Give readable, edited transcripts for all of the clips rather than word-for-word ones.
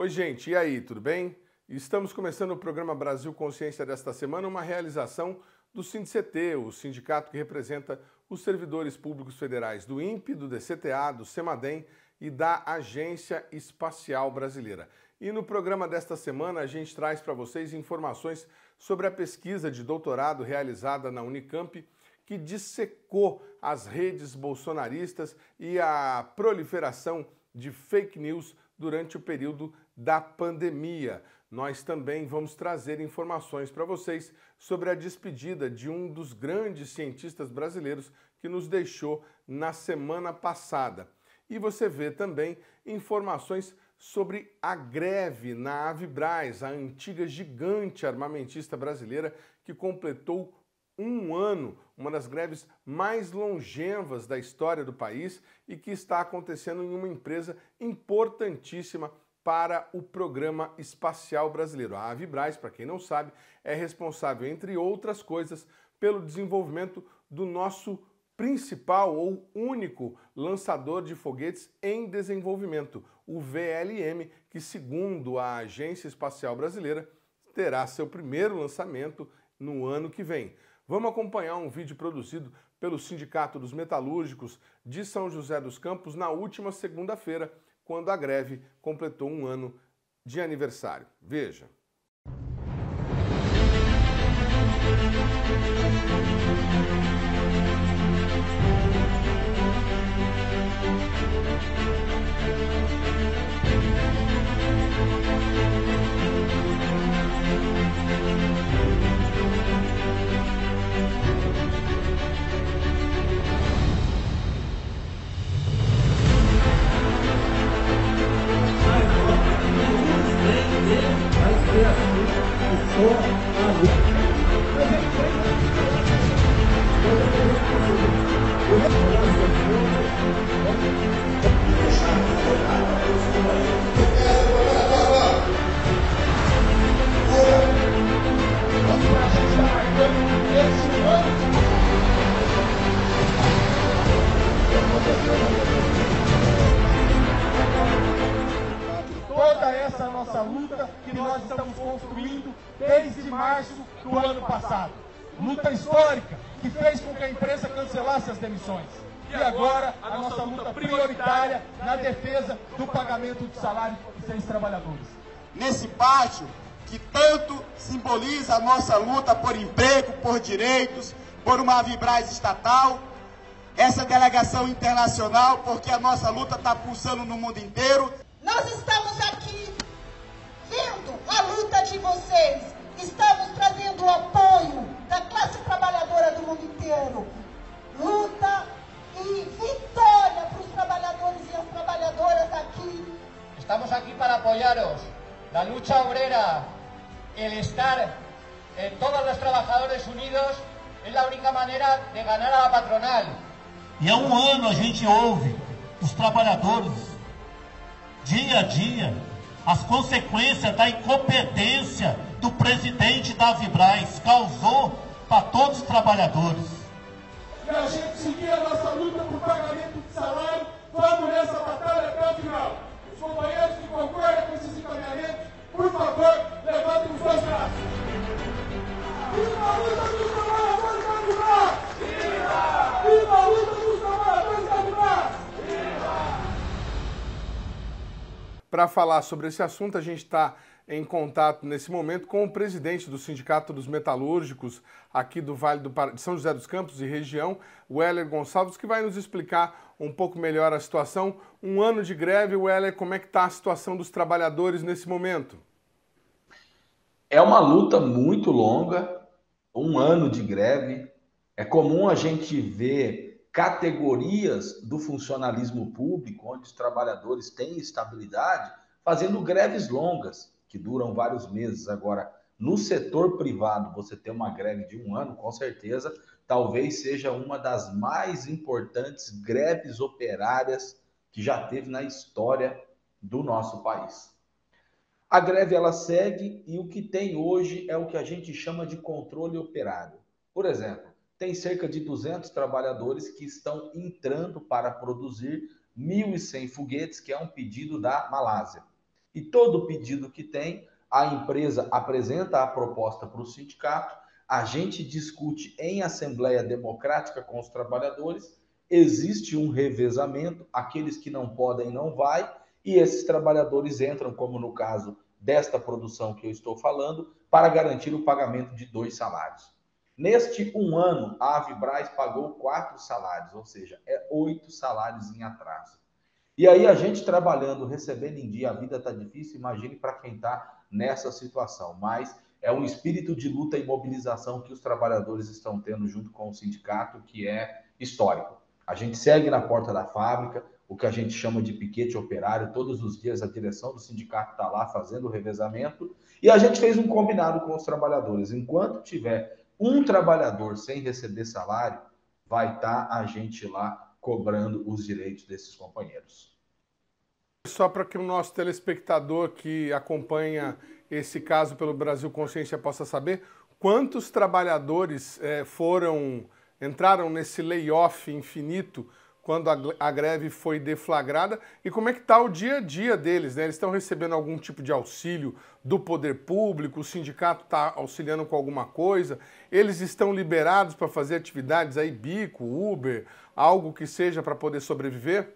Oi, gente, e aí, tudo bem? Estamos começando o programa Brasil Consciência desta semana, uma realização do SINDCT, o sindicato que representa os servidores públicos federais do INPE, do DCTA, do CEMADEM e da Agência Espacial Brasileira. E no programa desta semana a gente traz para vocês informações sobre a pesquisa de doutorado realizada na Unicamp, que dissecou as redes bolsonaristas e a proliferação de fake news durante o período da pandemia. Nós também vamos trazer informações para vocês sobre a despedida de um dos grandes cientistas brasileiros que nos deixou na semana passada. E você vê também informações sobre a greve na Avibraz, a antiga gigante armamentista brasileira que completou um ano, uma das greves mais longevas da história do país e que está acontecendo em uma empresa importantíssima para o programa espacial brasileiro. A Avibraz, para quem não sabe, é responsável, entre outras coisas, pelo desenvolvimento do nosso principal ou único lançador de foguetes em desenvolvimento, o VLM, que, segundo a Agência Espacial Brasileira, terá seu primeiro lançamento no ano que vem. Vamos acompanhar um vídeo produzido pelo Sindicato dos Metalúrgicos de São José dos Campos na última segunda-feira, quando a greve completou um ano de aniversário. Veja. Toda essa nossa luta que nós estamos construindo desde março do ano passado. Luta histórica que fez com que a empresa cancelasse as demissões. E agora a nossa luta prioritária na defesa do pagamento de salário dos seus trabalhadores. Nesse pátio que tanto simboliza a nossa luta por emprego, por direitos, por uma Avibraz estatal, essa delegação internacional, porque a nossa luta está pulsando no mundo inteiro. Nós estamos aqui vendo a luta de vocês, estamos trazendo o apoio da classe trabalhadora do mundo inteiro. Luta e vitória para os trabalhadores e as trabalhadoras aqui. Estamos aquí para apoyaros. La lucha obrera, el estar todos los trabajadores unidos es la única manera de ganar a la patronal. E há um ano a gente ouve os trabalhadores, dia a dia, as consequências da incompetência do presidente da Avibraz causou para todos os trabalhadores. E a gente seguir a nossa luta por pagamento de salário, vamos nessa batalha até o final. Os companheiros que concordam com esses encaminhamentos, por favor, levantem os dois braços. Viva a luta dos trabalhadores da Avibraz! Viva! Viva a luta dos trabalhadores da Avibraz! Viva! Para falar sobre esse assunto, a gente está em contato nesse momento com o presidente do Sindicato dos Metalúrgicos aqui do Vale de São José dos Campos e região, o Heller Gonçalves, que vai nos explicar um pouco melhor a situação. Um ano de greve, Heller, como é que está a situação dos trabalhadores nesse momento? É uma luta muito longa, um ano de greve. É comum a gente ver categorias do funcionalismo público, onde os trabalhadores têm estabilidade, fazendo greves longas, que duram vários meses. Agora, no setor privado, você ter uma greve de um ano, com certeza, talvez seja uma das mais importantes greves operárias que já teve na história do nosso país. A greve, ela segue, e o que tem hoje é o que a gente chama de controle operário. Por exemplo, tem cerca de 200 trabalhadores que estão entrando para produzir 1.100 foguetes, que é um pedido da Malásia. E todo pedido que tem, a empresa apresenta a proposta para o sindicato, a gente discute em assembleia democrática com os trabalhadores, existe um revezamento, aqueles que não podem não vai, e esses trabalhadores entram, como no caso desta produção que eu estou falando, para garantir o pagamento de 2 salários. Neste 1 ano, a Avibraz pagou 4 salários, ou seja, 8 salários em atraso. E aí a gente trabalhando, recebendo em dia, a vida está difícil, imagine para quem está nessa situação. Mas é um espírito de luta e mobilização que os trabalhadores estão tendo junto com o sindicato, que é histórico. A gente segue na porta da fábrica, o que a gente chama de piquete operário, todos os dias a direção do sindicato está lá fazendo o revezamento, e a gente fez um combinado com os trabalhadores. Enquanto tiver um trabalhador sem receber salário, vai estar a gente lá cobrando os direitos desses companheiros. Só para que o nosso telespectador que acompanha esse caso pelo Brasil Consciência possa saber, quantos trabalhadores entraram nesse layoff infinito quando a greve foi deflagrada e como é que está o dia a dia deles, né? Eles estão recebendo algum tipo de auxílio do poder público, o sindicato está auxiliando com alguma coisa, eles estão liberados para fazer atividades aí, bico, Uber, algo que seja para poder sobreviver?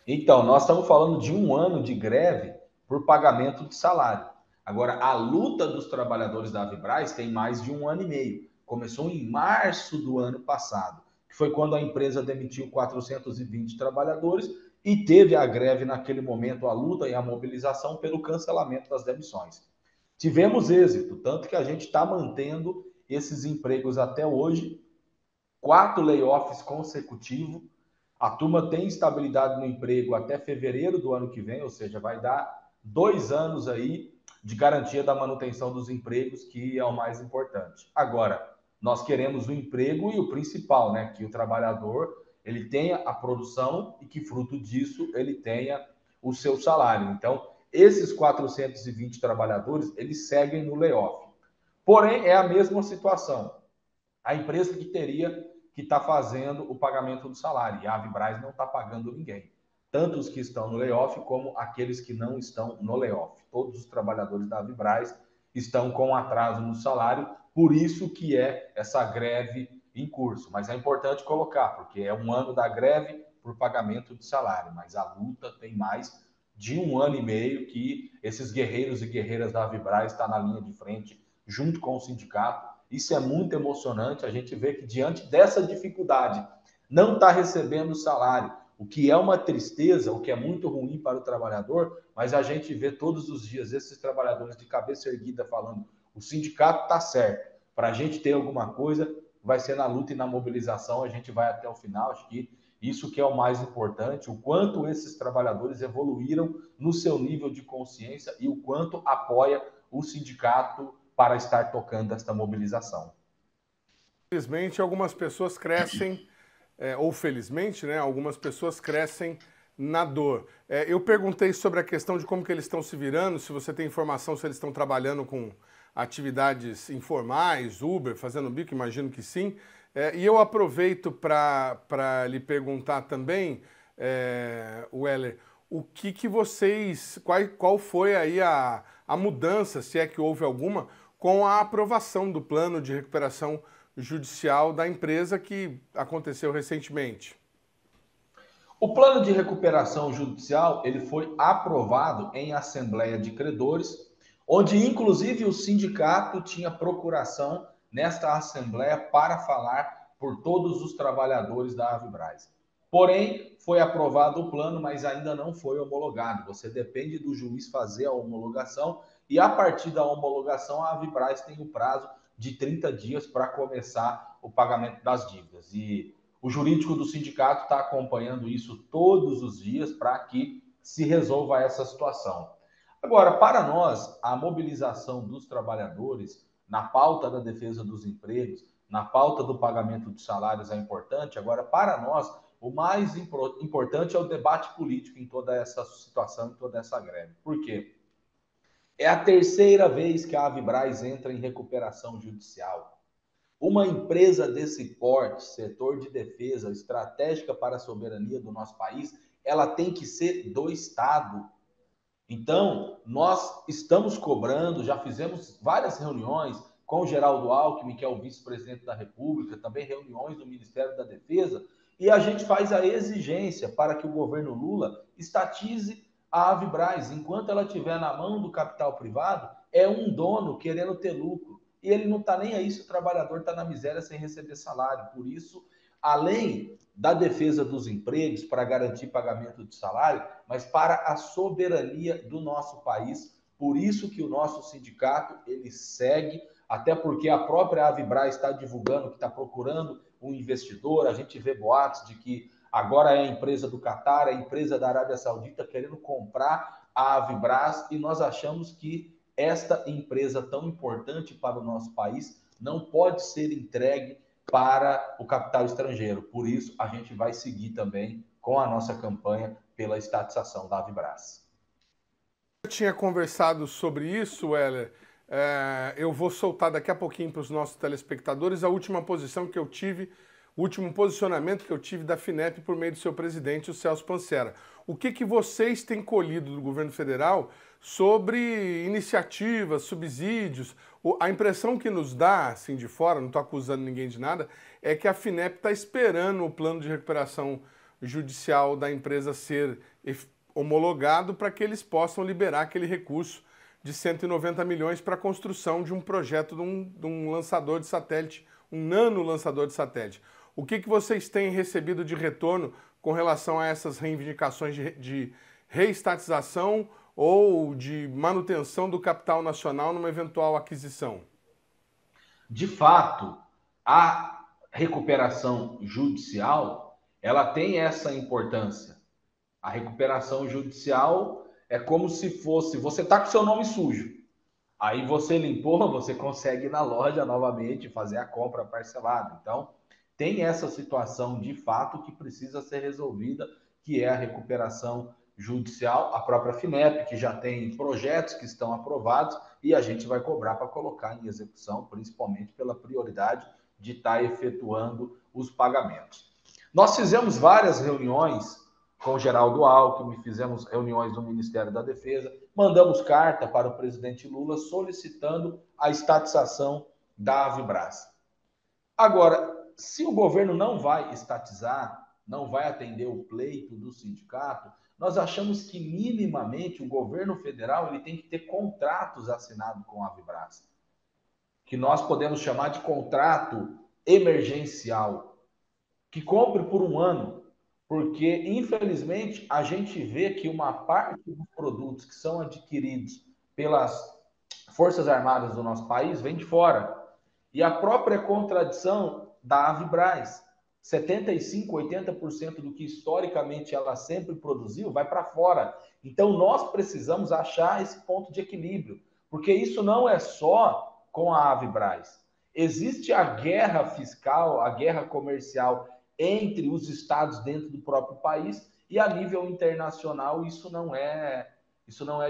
Então, nós estamos falando de 1 ano de greve por pagamento de salário. Agora, a luta dos trabalhadores da Avibraz tem mais de 1 ano e meio. Começou em março do ano passado, que foi quando a empresa demitiu 420 trabalhadores e teve a greve naquele momento, a luta e a mobilização pelo cancelamento das demissões. Tivemos êxito, tanto que a gente está mantendo esses empregos até hoje, 4 layoffs consecutivos. A turma tem estabilidade no emprego até fevereiro do ano que vem, ou seja, vai dar 2 anos aí de garantia da manutenção dos empregos, que é o mais importante. Agora, nós queremos o emprego e o principal, né, que o trabalhador ele tenha a produção e que fruto disso ele tenha o seu salário. Então, esses 420 trabalhadores, eles seguem no layoff. Porém, é a mesma situação. A empresa que está fazendo o pagamento do salário, e a Avibraz não está pagando ninguém. Tanto os que estão no layoff, como aqueles que não estão no layoff. Todos os trabalhadores da Avibraz estão com atraso no salário, por isso que é essa greve em curso. Mas é importante colocar, porque é 1 ano da greve por pagamento de salário, mas a luta tem mais de 1 ano e meio que esses guerreiros e guerreiras da Avibraz estão na linha de frente, junto com o sindicato. Isso é muito emocionante, a gente vê que diante dessa dificuldade, não está recebendo salário, o que é uma tristeza, o que é muito ruim para o trabalhador, mas a gente vê todos os dias esses trabalhadores de cabeça erguida falando, o sindicato está certo, para a gente ter alguma coisa, vai ser na luta e na mobilização, a gente vai até o final, acho que isso que é o mais importante, o quanto esses trabalhadores evoluíram no seu nível de consciência e o quanto apoia o sindicato para estar tocando esta mobilização. Infelizmente, algumas pessoas crescem, ou felizmente, né, algumas pessoas crescem na dor. Eu perguntei sobre a questão de como que eles estão se virando, se você tem informação se eles estão trabalhando com atividades informais, Uber, fazendo bico, imagino que sim. E eu aproveito para lhe perguntar também, Weller, o que vocês, qual foi aí a mudança, se é que houve alguma, com a aprovação do plano de recuperação judicial da empresa que aconteceu recentemente? O plano de recuperação judicial ele foi aprovado em assembleia de credores, onde inclusive o sindicato tinha procuração nesta assembleia para falar por todos os trabalhadores da Avibraz. Porém, foi aprovado o plano, mas ainda não foi homologado. Você depende do juiz fazer a homologação e a partir da homologação a Avibraz tem o prazo de 30 dias para começar o pagamento das dívidas. E o jurídico do sindicato está acompanhando isso todos os dias para que se resolva essa situação. Agora, para nós, a mobilização dos trabalhadores na pauta da defesa dos empregos, na pauta do pagamento de salários é importante. Agora, para nós, o mais importante é o debate político em toda essa situação, em toda essa greve. Por quê? É a terceira vez que a Avibraz entra em recuperação judicial. Uma empresa desse porte, setor de defesa, estratégica para a soberania do nosso país, ela tem que ser do Estado. Então, nós estamos cobrando, já fizemos várias reuniões com o Geraldo Alckmin, que é o vice-presidente da República, também reuniões do Ministério da Defesa, e a gente faz a exigência para que o governo Lula estatize a Avibraz. Enquanto ela estiver na mão do capital privado, é um dono querendo ter lucro. E ele não está nem aí se o trabalhador está na miséria sem receber salário. Por isso, além da defesa dos empregos, para garantir pagamento de salário, mas para a soberania do nosso país. Por isso que o nosso sindicato, ele segue, até porque a própria Avibraz está divulgando que está procurando um investidor. A gente vê boatos de que agora é a empresa do Catar, a empresa da Arábia Saudita querendo comprar a Avibraz, e nós achamos que esta empresa tão importante para o nosso país não pode ser entregue para o capital estrangeiro. Por isso, a gente vai seguir também com a nossa campanha pela estatização da Avibraz. Eu tinha conversado sobre isso, Weller. Eu vou soltar daqui a pouquinho para os nossos telespectadores a última posição que eu tive, o último posicionamento que eu tive da FINEP por meio do seu presidente, o Celso Pancera. O que vocês têm colhido do governo federal sobre iniciativas, subsídios? A impressão que nos dá, assim de fora, não estou acusando ninguém de nada, é que a FINEP está esperando o plano de recuperação judicial da empresa ser homologado para que eles possam liberar aquele recurso de 190 milhões para a construção de um projeto de um lançador de satélite, um nano lançador de satélite. O que vocês têm recebido de retorno com relação a essas reivindicações de reestatização ou de manutenção do capital nacional numa eventual aquisição? De fato, a recuperação judicial, ela tem essa importância. A recuperação judicial é como se fosse, você está com seu nome sujo, aí você limpou, você consegue ir na loja novamente fazer a compra parcelada. Então, tem essa situação de fato que precisa ser resolvida, que é a recuperação judicial. A própria FINEP, que já tem projetos que estão aprovados, e a gente vai cobrar para colocar em execução, principalmente pela prioridade de estar efetuando os pagamentos. Nós fizemos várias reuniões com o Geraldo Alckmin, fizemos reuniões no Ministério da Defesa, mandamos carta para o presidente Lula solicitando a estatização da Avibraz. Agora, se o governo não vai estatizar, não vai atender o pleito do sindicato, nós achamos que minimamente o governo federal ele tem que ter contratos assinados com a Avibraz, que nós podemos chamar de contrato emergencial, que compre por um ano, porque infelizmente a gente vê que uma parte dos produtos que são adquiridos pelas Forças Armadas do nosso país vem de fora. E a própria contradição da Avibraz, 75%, 80% do que historicamente ela sempre produziu vai para fora. Então nós precisamos achar esse ponto de equilíbrio, porque isso não é só com a Avibraz. Existe a guerra fiscal, a guerra comercial entre os estados dentro do próprio país, e a nível internacional isso não é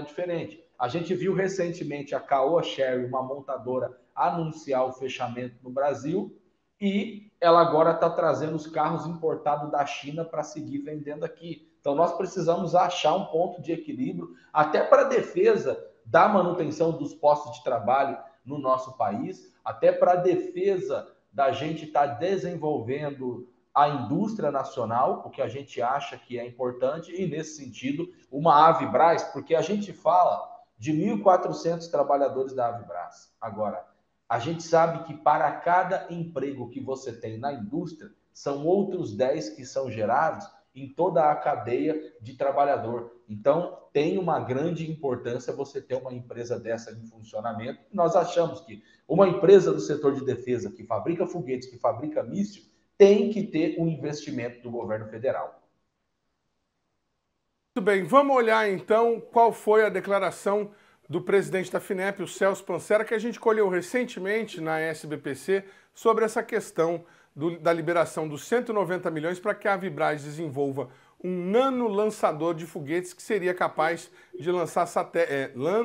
diferente. A gente viu recentemente a Caoa Sherry, uma montadora, anunciar o fechamento no Brasil, e ela agora está trazendo os carros importados da China para seguir vendendo aqui. Então nós precisamos achar um ponto de equilíbrio, até para a defesa da manutenção dos postos de trabalho no nosso país, até para a defesa da gente estar desenvolvendo a indústria nacional, o que a gente acha que é importante, e nesse sentido, uma Avibraz, porque a gente fala de 1.400 trabalhadores da Avibraz. Agora, a gente sabe que para cada emprego que você tem na indústria, são outros 10 que são gerados em toda a cadeia de trabalhador. Então, tem uma grande importância você ter uma empresa dessa em funcionamento. Nós achamos que uma empresa do setor de defesa que fabrica foguetes, que fabrica míssil, tem que ter um investimento do governo federal. Muito bem, vamos olhar então qual foi a declaração do presidente da FINEP, o Celso Pancera, que a gente colheu recentemente na SBPC sobre essa questão da liberação dos 190 milhões para que a Avibraz desenvolva um nano lançador de foguetes que seria capaz de lançar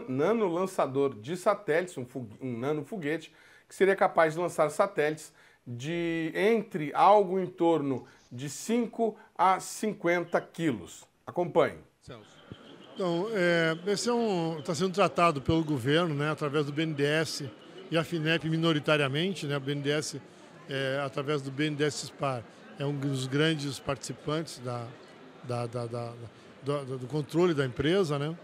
nano lançador de satélites, um nano foguete, que seria capaz de lançar satélites de entre algo em torno de 5 a 50 quilos. Acompanhe. Então, esse está sendo tratado pelo governo, né, através do BNDES e a FINEP minoritariamente, né, o BNDES, através do BNDES SPAR, é um dos grandes participantes do controle da empresa, né?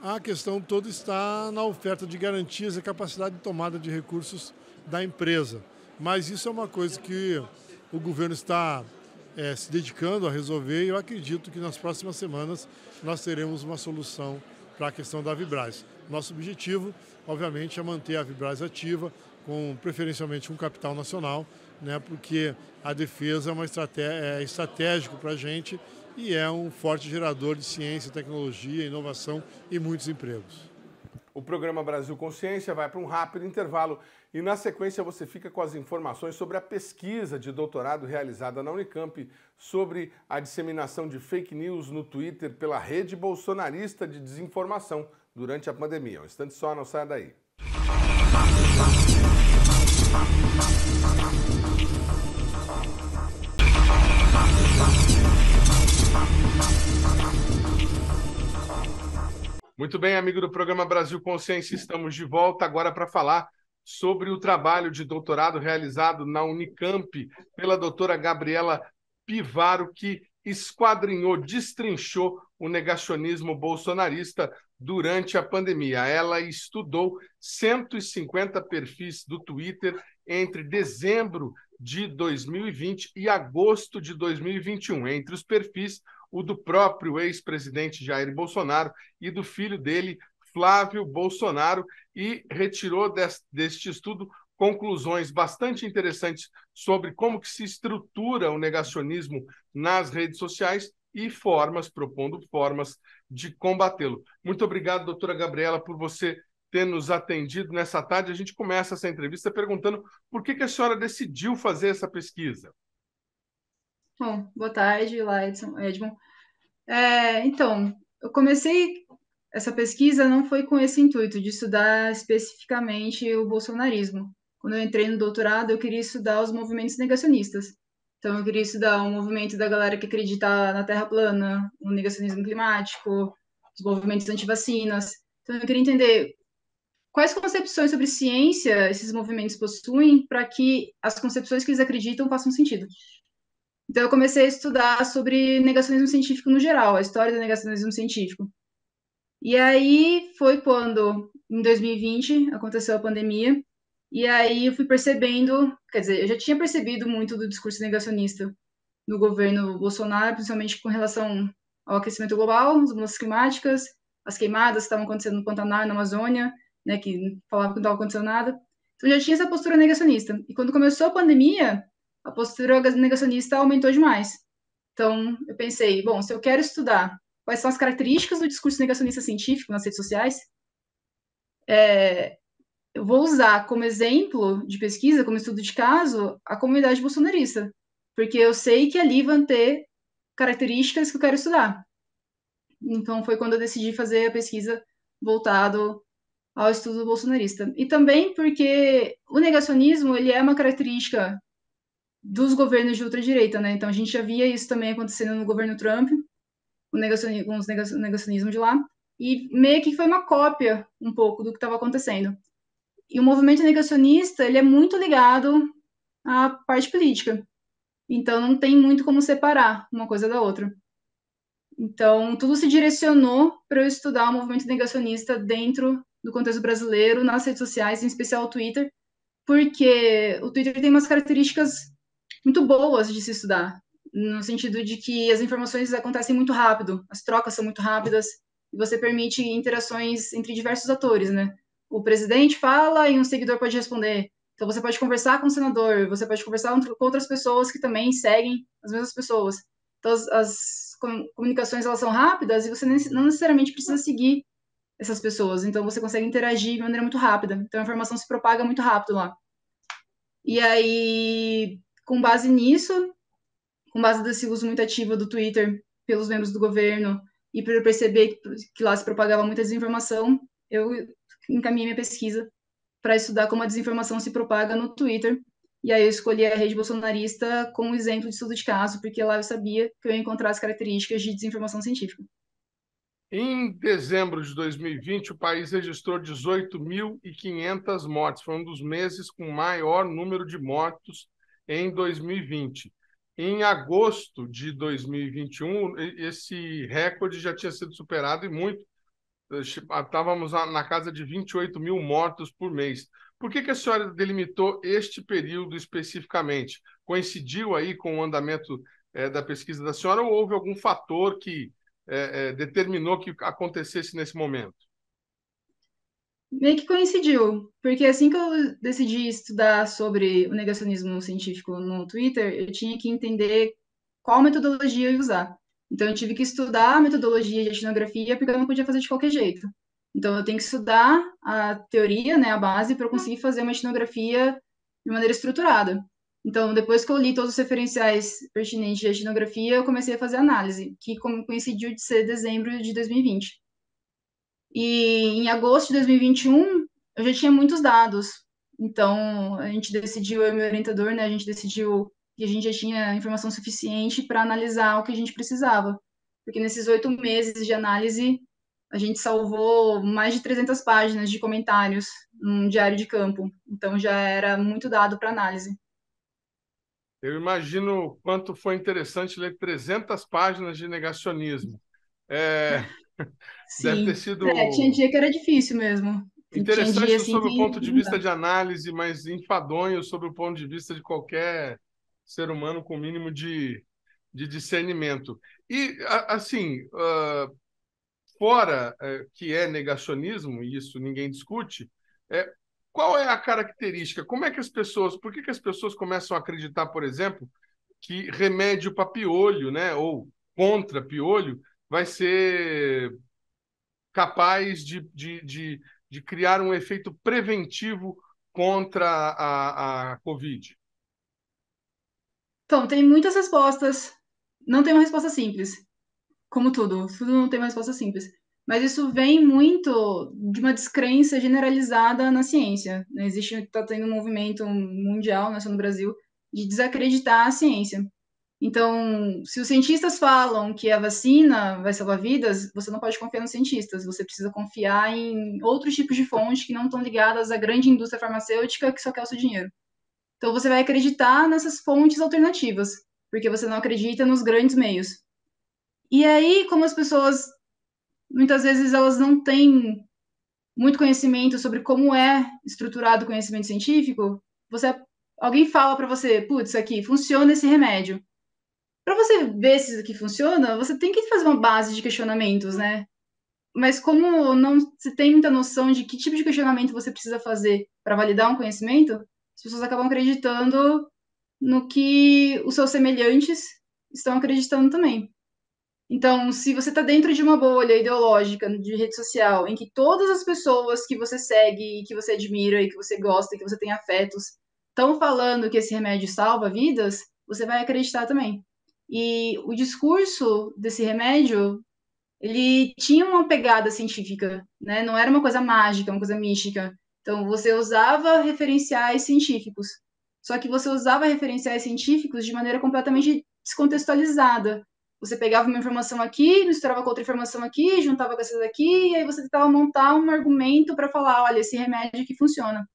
A questão toda está na oferta de garantias e capacidade de tomada de recursos da empresa. Mas isso é uma coisa que o governo está se dedicando a resolver e eu acredito que nas próximas semanas nós teremos uma solução para a questão da Vibraz. Nosso objetivo, obviamente, é manter a Vibraz ativa, preferencialmente um capital nacional, né, porque a defesa é estratégico para a gente e é um forte gerador de ciência, tecnologia, inovação e muitos empregos. O programa Brasil Consciência vai para um rápido intervalo e, na sequência, você fica com as informações sobre a pesquisa de doutorado realizada na Unicamp sobre a disseminação de fake news no Twitter pela rede bolsonarista de desinformação durante a pandemia. Um instante só, não saia daí. Muito bem, amigo do programa Brasil Consciência, estamos de volta agora para falar sobre o trabalho de doutorado realizado na Unicamp pela doutora Gabriela Pivaro, que esquadrinhou, destrinchou o negacionismo bolsonarista durante a pandemia. Ela estudou 150 perfis do Twitter entre dezembro de 2020 e agosto de 2021. Entre os perfis, o do próprio ex-presidente Jair Bolsonaro e do filho dele, Flávio Bolsonaro, e retirou deste estudo conclusões bastante interessantes sobre como que se estrutura o negacionismo nas redes sociais e propondo formas de combatê-lo. Muito obrigado, doutora Gabriela, por você ter nos atendido nessa tarde. A gente começa essa entrevista perguntando por que a senhora decidiu fazer essa pesquisa. Bom, boa tarde, Edmond. Então, eu comecei essa pesquisa não foi com esse intuito de estudar especificamente o bolsonarismo. Quando eu entrei no doutorado, eu queria estudar os movimentos negacionistas. Então, eu queria estudar o movimento da galera que acredita na Terra plana, no negacionismo climático, os movimentos anti-vacinas. Então, eu queria entender quais concepções sobre ciência esses movimentos possuem para que as concepções que eles acreditam façam sentido. Então, eu comecei a estudar sobre negacionismo científico no geral, a história do negacionismo científico. E aí foi quando, em 2020, aconteceu a pandemia, e aí eu fui percebendo, quer dizer, eu já tinha percebido muito do discurso negacionista no governo Bolsonaro, principalmente com relação ao aquecimento global, as mudanças climáticas, as queimadas que estavam acontecendo no Pantanal e na Amazônia, né, que falava que não estava acontecendo nada. Então, eu já tinha essa postura negacionista. E quando começou a pandemia, a postura negacionista aumentou demais. Então, eu pensei, bom, se eu quero estudar quais são as características do discurso negacionista científico nas redes sociais, eu vou usar como exemplo de pesquisa, como estudo de caso, a comunidade bolsonarista, porque eu sei que ali vão ter características que eu quero estudar. Então, foi quando eu decidi fazer a pesquisa voltado ao estudo bolsonarista. E também porque o negacionismo, ele é uma característica dos governos de ultradireita, né? Então, a gente já via isso também acontecendo no governo Trump, o negacionismo de lá, e meio que foi uma cópia um pouco do que estava acontecendo. E o movimento negacionista, ele é muito ligado à parte política. Então, não tem muito como separar uma coisa da outra. Então, tudo se direcionou para eu estudar o movimento negacionista dentro do contexto brasileiro, nas redes sociais, em especial o Twitter, porque o Twitter tem umas características muito boas de se estudar, no sentido de que as informações acontecem muito rápido, as trocas são muito rápidas, e você permite interações entre diversos atores, né? O presidente fala e um seguidor pode responder. Então, você pode conversar com o senador, você pode conversar com outras pessoas que também seguem as mesmas pessoas. Então, as comunicações, elas são rápidas e você não necessariamente precisa seguir essas pessoas. Então, você consegue interagir de maneira muito rápida. Então, a informação se propaga muito rápido lá. E aí, com base nisso, com base desse uso muito ativo do Twitter pelos membros do governo e por eu perceber que lá se propagava muita desinformação, eu encaminhei minha pesquisa para estudar como a desinformação se propaga no Twitter. E aí eu escolhi a rede bolsonarista como exemplo de estudo de caso, porque lá eu sabia que eu ia encontrar as características de desinformação científica. Em dezembro de 2020, o país registrou 18.500 mortes. Foi um dos meses com maior número de mortos em 2020. Em agosto de 2021, esse recorde já tinha sido superado e muito. Estávamos na casa de 28 mil mortos por mês. Por que a senhora delimitou este período especificamente? Coincidiu aí com o andamento da pesquisa da senhora ou houve algum fator que determinou que acontecesse nesse momento? Meio que coincidiu, porque assim que eu decidi estudar sobre o negacionismo científico no Twitter, eu tinha que entender qual metodologia eu ia usar. Então, eu tive que estudar a metodologia de etnografia, porque eu não podia fazer de qualquer jeito. Então, eu tenho que estudar a teoria, né, a base, para eu conseguir fazer uma etnografia de maneira estruturada. Então, depois que eu li todos os referenciais pertinentes de etnografia, eu comecei a fazer análise, que coincidiu de ser dezembro de 2020. E em agosto de 2021, eu já tinha muitos dados. Então, a gente decidiu, eu e meu orientador, né, a gente decidiu que a gente já tinha informação suficiente para analisar o que a gente precisava. Porque nesses 8 meses de análise, a gente salvou mais de 300 páginas de comentários num diário de campo. Então, já era muito dado para análise. Eu imagino quanto foi interessante ler 300 páginas de negacionismo. É, deve ter Sim. Tinha sido dia que era difícil mesmo. Tinha dia interessante assim sob o que ponto de não vista dá. de análise, mas enfadonho sob o ponto de vista de qualquer ser humano com mínimo de discernimento. E, assim, fora que é negacionismo, e isso ninguém discute, é, qual é a característica? Como é que as pessoas, por que as pessoas começam a acreditar, por exemplo, que remédio para piolho, né, ou contra piolho, vai ser capaz de criar um efeito preventivo contra a Covid? Então, tem muitas respostas. Não tem uma resposta simples. Como tudo não tem uma resposta simples. Mas isso vem muito de uma descrença generalizada na ciência, né? Está tendo um movimento mundial, não só no Brasil, de desacreditar a ciência. Então, se os cientistas falam que a vacina vai salvar vidas, você não pode confiar nos cientistas, você precisa confiar em outros tipos de fontes que não estão ligadas à grande indústria farmacêutica que só quer o seu dinheiro. Então, você vai acreditar nessas fontes alternativas, porque você não acredita nos grandes meios. E aí, como as pessoas, muitas vezes, elas não têm muito conhecimento sobre como é estruturado o conhecimento científico, alguém fala para você, putz, aqui, funciona esse remédio. Para você ver se isso aqui funciona, você tem que fazer uma base de questionamentos, né? Mas como não se tem muita noção de que tipo de questionamento você precisa fazer para validar um conhecimento, as pessoas acabam acreditando no que os seus semelhantes estão acreditando também. Então, se você está dentro de uma bolha ideológica de rede social, em que todas as pessoas que você segue, que você admira e que você gosta, que você tem afetos, estão falando que esse remédio salva vidas, você vai acreditar também. E o discurso desse remédio, ele tinha uma pegada científica, né? Não era uma coisa mágica, uma coisa mística. Então, você usava referenciais científicos. Só que você usava referenciais científicos de maneira completamente descontextualizada. Você pegava uma informação aqui, misturava com outra informação aqui, juntava com essa daqui, e aí você tentava montar um argumento para falar, olha, esse remédio aqui funciona.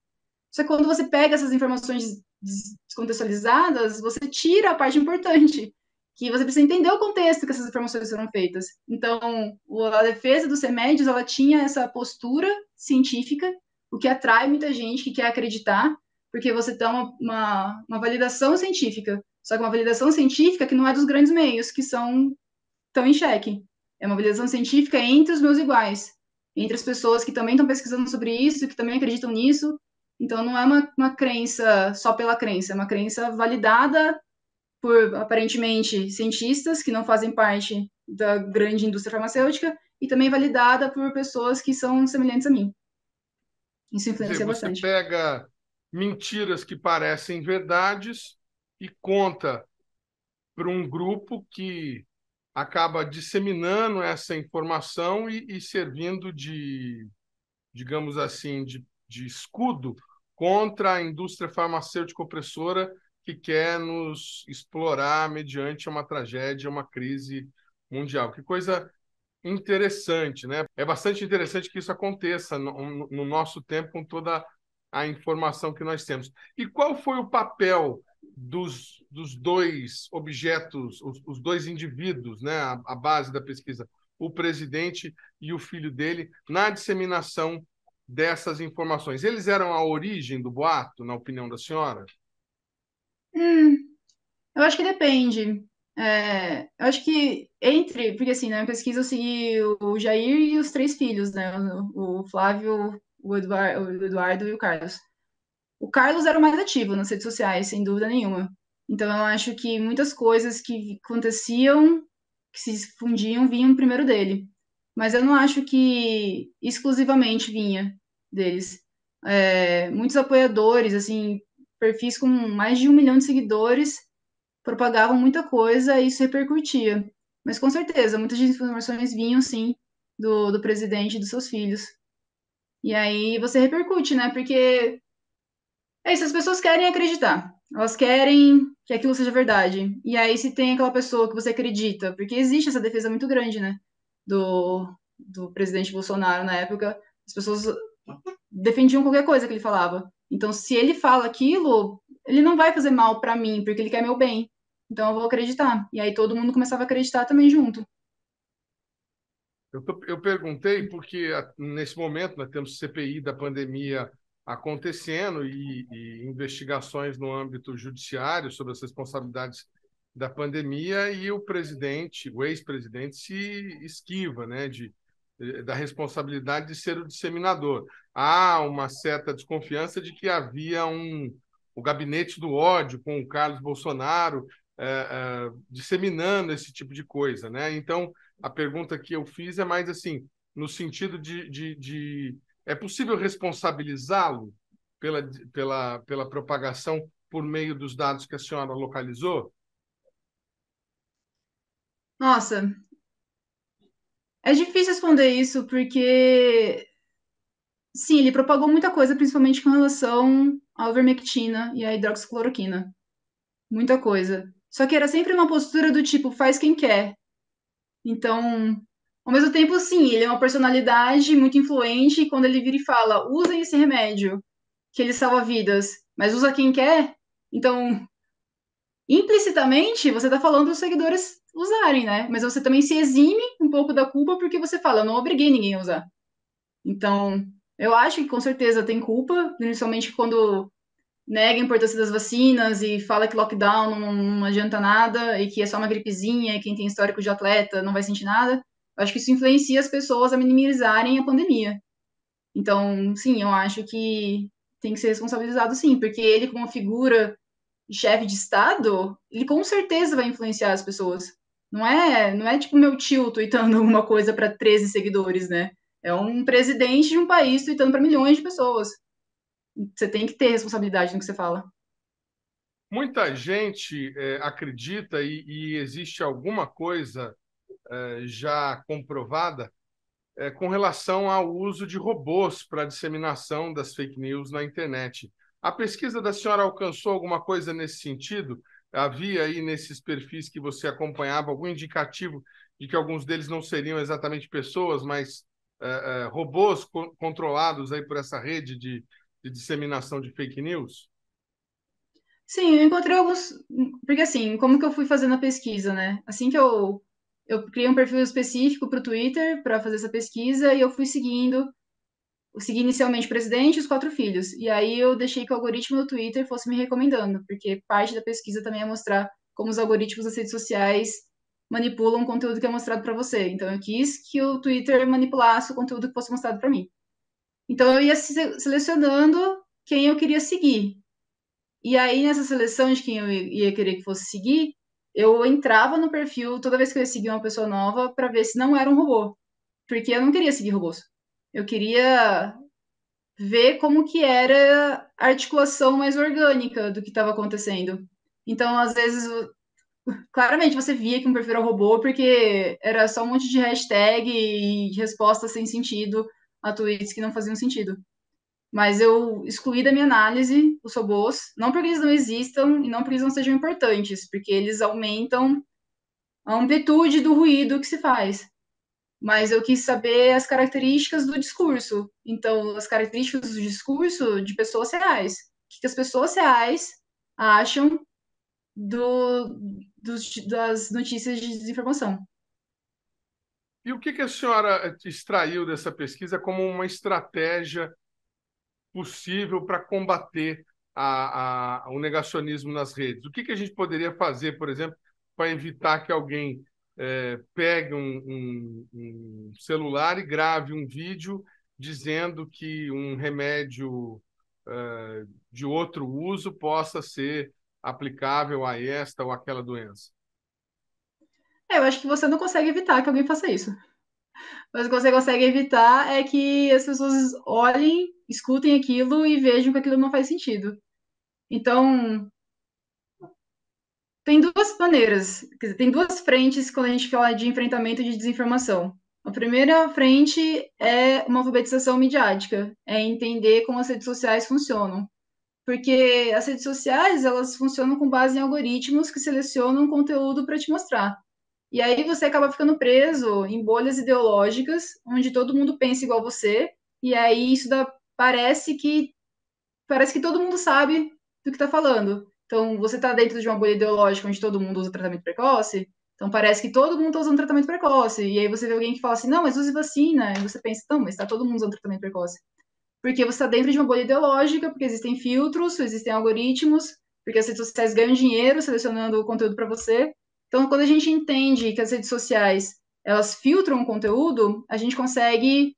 Só que quando você pega essas informações descontextualizadas, você tira a parte importante, que você precisa entender o contexto que essas informações foram feitas. Então, a defesa dos remédios, ela tinha essa postura científica, o que atrai muita gente que quer acreditar, porque você tem uma validação científica, só que uma validação científica que não é dos grandes meios, que estão em xeque. É uma validação científica entre os meus iguais, entre as pessoas que também estão pesquisando sobre isso, que também acreditam nisso. Então, não é uma crença só pela crença, é uma crença validada por, aparentemente, cientistas que não fazem parte da grande indústria farmacêutica e também validada por pessoas que são semelhantes a mim. Isso Quer dizer, influencia você bastante. pega mentiras que parecem verdades e conta para um grupo que acaba disseminando essa informação e servindo de, digamos assim, de escudo contra a indústria farmacêutica opressora que quer nos explorar mediante uma tragédia, uma crise mundial. Que coisa interessante, né? É bastante interessante que isso aconteça no nosso tempo com toda a informação que nós temos. E qual foi o papel dos dois objetos, os dois indivíduos, né? A base da pesquisa, o presidente e o filho dele, na disseminação dessas informações? Eles eram a origem do boato, na opinião da senhora? Eu acho que depende. Eu acho que porque assim, na minha pesquisa eu segui o Jair e os três filhos, né? O Flávio, o Eduardo e o Carlos. O Carlos era o mais ativo nas redes sociais, sem dúvida nenhuma. Então eu acho que muitas coisas que aconteciam, que se difundiam, vinham primeiro dele. Mas eu não acho que exclusivamente vinha deles. Muitos apoiadores, assim, perfis com mais de 1 milhão de seguidores, propagavam muita coisa e isso repercutia. Mas com certeza, muitas desinformações vinham, sim, do presidente e dos seus filhos. E aí você repercute, né? Porque é isso, as pessoas querem acreditar. Elas querem que aquilo seja verdade. E aí, se tem aquela pessoa que você acredita, porque existe essa defesa muito grande, né? Do presidente Bolsonaro na época, as pessoas defendiam qualquer coisa que ele falava. Então, se ele fala aquilo, ele não vai fazer mal para mim, porque ele quer meu bem. Então, eu vou acreditar. E aí, todo mundo começava a acreditar também junto. Eu perguntei porque, nesse momento, nós temos CPI da pandemia acontecendo e investigações no âmbito judiciário sobre as responsabilidades da pandemia e o presidente, o ex-presidente, se esquiva, né, da responsabilidade de ser o disseminador. Há uma certa desconfiança de que havia o gabinete do ódio com o Carlos Bolsonaro disseminando esse tipo de coisa, né? Então, a pergunta que eu fiz é mais assim, no sentido de é possível responsabilizá-lo pela propagação por meio dos dados que a senhora localizou? Nossa, é difícil responder isso, porque, sim, ele propagou muita coisa, principalmente com relação à ivermectina e à hidroxicloroquina. Muita coisa. Só que era sempre uma postura do tipo, faz quem quer. Então, ao mesmo tempo, sim, ele é uma personalidade muito influente e quando ele vira e fala, usem esse remédio, que ele salva vidas, mas usa quem quer. Então, implicitamente, você está falando para os seguidores usarem, né? Mas você também se exime um pouco da culpa porque você fala, eu não obriguei ninguém a usar. Então, eu acho que com certeza tem culpa, principalmente quando nega a importância das vacinas e fala que lockdown não adianta nada e que é só uma gripezinha e quem tem histórico de atleta não vai sentir nada. Eu acho que isso influencia as pessoas a minimizarem a pandemia. Então, sim, eu acho que tem que ser responsabilizado, sim, porque ele, como figura chefe de Estado, ele com certeza vai influenciar as pessoas. Não é tipo meu tio tweetando alguma coisa para 13 seguidores, né? É um presidente de um país tweetando para milhões de pessoas. Você tem que ter responsabilidade no que você fala. Muita gente acredita e existe alguma coisa já comprovada com relação ao uso de robôs para a disseminação das fake news na internet. A pesquisa da senhora alcançou alguma coisa nesse sentido? Havia aí nesses perfis que você acompanhava algum indicativo de que alguns deles não seriam exatamente pessoas, mas robôs controlados aí por essa rede de disseminação de fake news? Sim, eu encontrei alguns. Porque assim, como que eu fui fazendo a pesquisa, né? Assim que eu criei um perfil específico para o Twitter para fazer essa pesquisa e eu fui seguindo. Eu segui inicialmente o presidente e os 4 filhos. E aí eu deixei que o algoritmo do Twitter fosse me recomendando, porque parte da pesquisa também é mostrar como os algoritmos das redes sociais manipulam o conteúdo que é mostrado para você. Então eu quis que o Twitter manipulasse o conteúdo que fosse mostrado para mim. Então eu ia selecionando quem eu queria seguir. E aí, nessa seleção de quem eu ia querer que fosse seguir, eu entrava no perfil toda vez que eu ia seguir uma pessoa nova para ver se não era um robô. Porque eu não queria seguir robôs. Eu queria ver como que era a articulação mais orgânica do que estava acontecendo. Então, às vezes, claramente você via que um perfil era robô porque era só um monte de hashtag e respostas sem sentido a tweets que não faziam sentido. Mas eu excluí da minha análise os robôs, não porque eles não existam e não porque eles não sejam importantes, porque eles aumentam a amplitude do ruído que se faz. mas eu quis saber as características do discurso. Então, as características do discurso de pessoas reais. O que as pessoas reais acham das notícias de desinformação. E o que a senhora extraiu dessa pesquisa como uma estratégia possível para combater o negacionismo nas redes? O que a gente poderia fazer, por exemplo, para evitar que alguém pegue um celular e grave um vídeo dizendo que um remédio de outro uso possa ser aplicável a esta ou aquela doença? Eu acho que você não consegue evitar que alguém faça isso. Mas o que você consegue evitar é que as pessoas olhem, escutem aquilo e vejam que aquilo não faz sentido. Então, tem duas maneiras, quer dizer, tem duas frentes quando a gente fala de enfrentamento de desinformação. A primeira frente é uma alfabetização midiática, é entender como as redes sociais funcionam. Porque as redes sociais, elas funcionam com base em algoritmos que selecionam conteúdo para te mostrar. E aí você acaba ficando preso em bolhas ideológicas, onde todo mundo pensa igual você, e aí parece que todo mundo sabe do que está falando. Então, você está dentro de uma bolha ideológica onde todo mundo usa tratamento precoce, então parece que todo mundo está usando tratamento precoce. E aí você vê alguém que fala assim, não, mas use vacina. E você pensa, não, mas está todo mundo usando tratamento precoce. Porque você está dentro de uma bolha ideológica, porque existem filtros, existem algoritmos, porque as redes sociais ganham dinheiro selecionando o conteúdo para você. Então, quando a gente entende que as redes sociais elas filtram o conteúdo, a gente consegue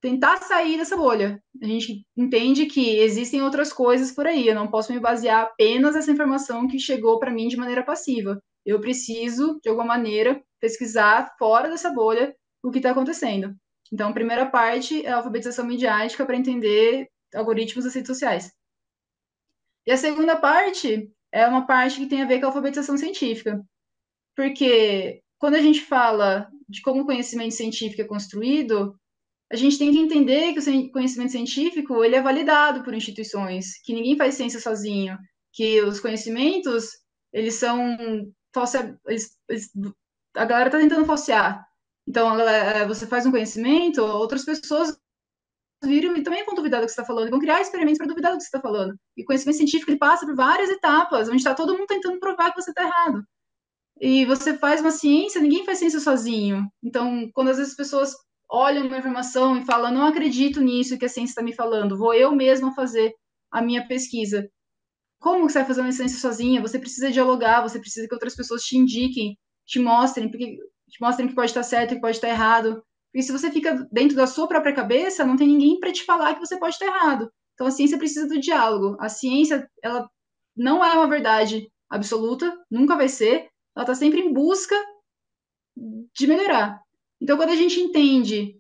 tentar sair dessa bolha. A gente entende que existem outras coisas por aí. Eu não posso me basear apenas nessa informação que chegou para mim de maneira passiva. Eu preciso, de alguma maneira, pesquisar fora dessa bolha o que está acontecendo. Então, a primeira parte é a alfabetização midiática para entender algoritmos das redes sociais. E a segunda parte é uma parte que tem a ver com a alfabetização científica. Porque quando a gente fala de como o conhecimento científico é construído, a gente tem que entender que o conhecimento científico ele é validado por instituições, que ninguém faz ciência sozinho, que os conhecimentos eles são a galera está tentando falsear. Então, você faz um conhecimento, outras pessoas viram e também vão duvidar do que você está falando, e vão criar experimentos para duvidar do que você está falando. E o conhecimento científico ele passa por várias etapas, onde está todo mundo tentando provar que você está errado. E você faz uma ciência, ninguém faz ciência sozinho. Então, quando às vezes as pessoas olham uma informação e falam, não acredito nisso que a ciência está me falando, vou eu mesma fazer a minha pesquisa. Como você vai fazer uma ciência sozinha? Você precisa dialogar, você precisa que outras pessoas te indiquem, te mostrem que pode estar certo e que pode estar errado. Porque se você fica dentro da sua própria cabeça, não tem ninguém para te falar que você pode estar errado. Então a ciência precisa do diálogo. A ciência, ela não é uma verdade absoluta, nunca vai ser. Ela está sempre em busca de melhorar. Então, quando a gente entende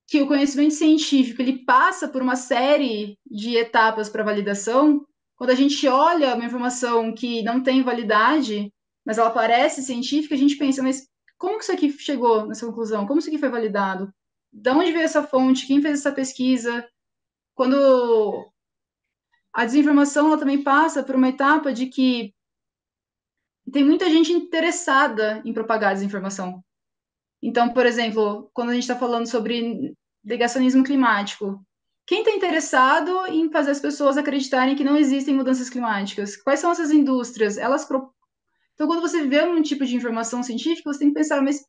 que o conhecimento científico ele passa por uma série de etapas para validação, quando a gente olha uma informação que não tem validade, mas ela parece científica, a gente pensa, mas como que isso aqui chegou nessa conclusão? Como isso aqui foi validado? De onde veio essa fonte? Quem fez essa pesquisa? Quando a desinformação ela também passa por uma etapa de que tem muita gente interessada em propagar desinformação. Então, por exemplo, quando a gente está falando sobre negacionismo climático, quem está interessado em fazer as pessoas acreditarem que não existem mudanças climáticas? Quais são essas indústrias? Então, quando você vê um tipo de informação científica, você tem que pensar, mas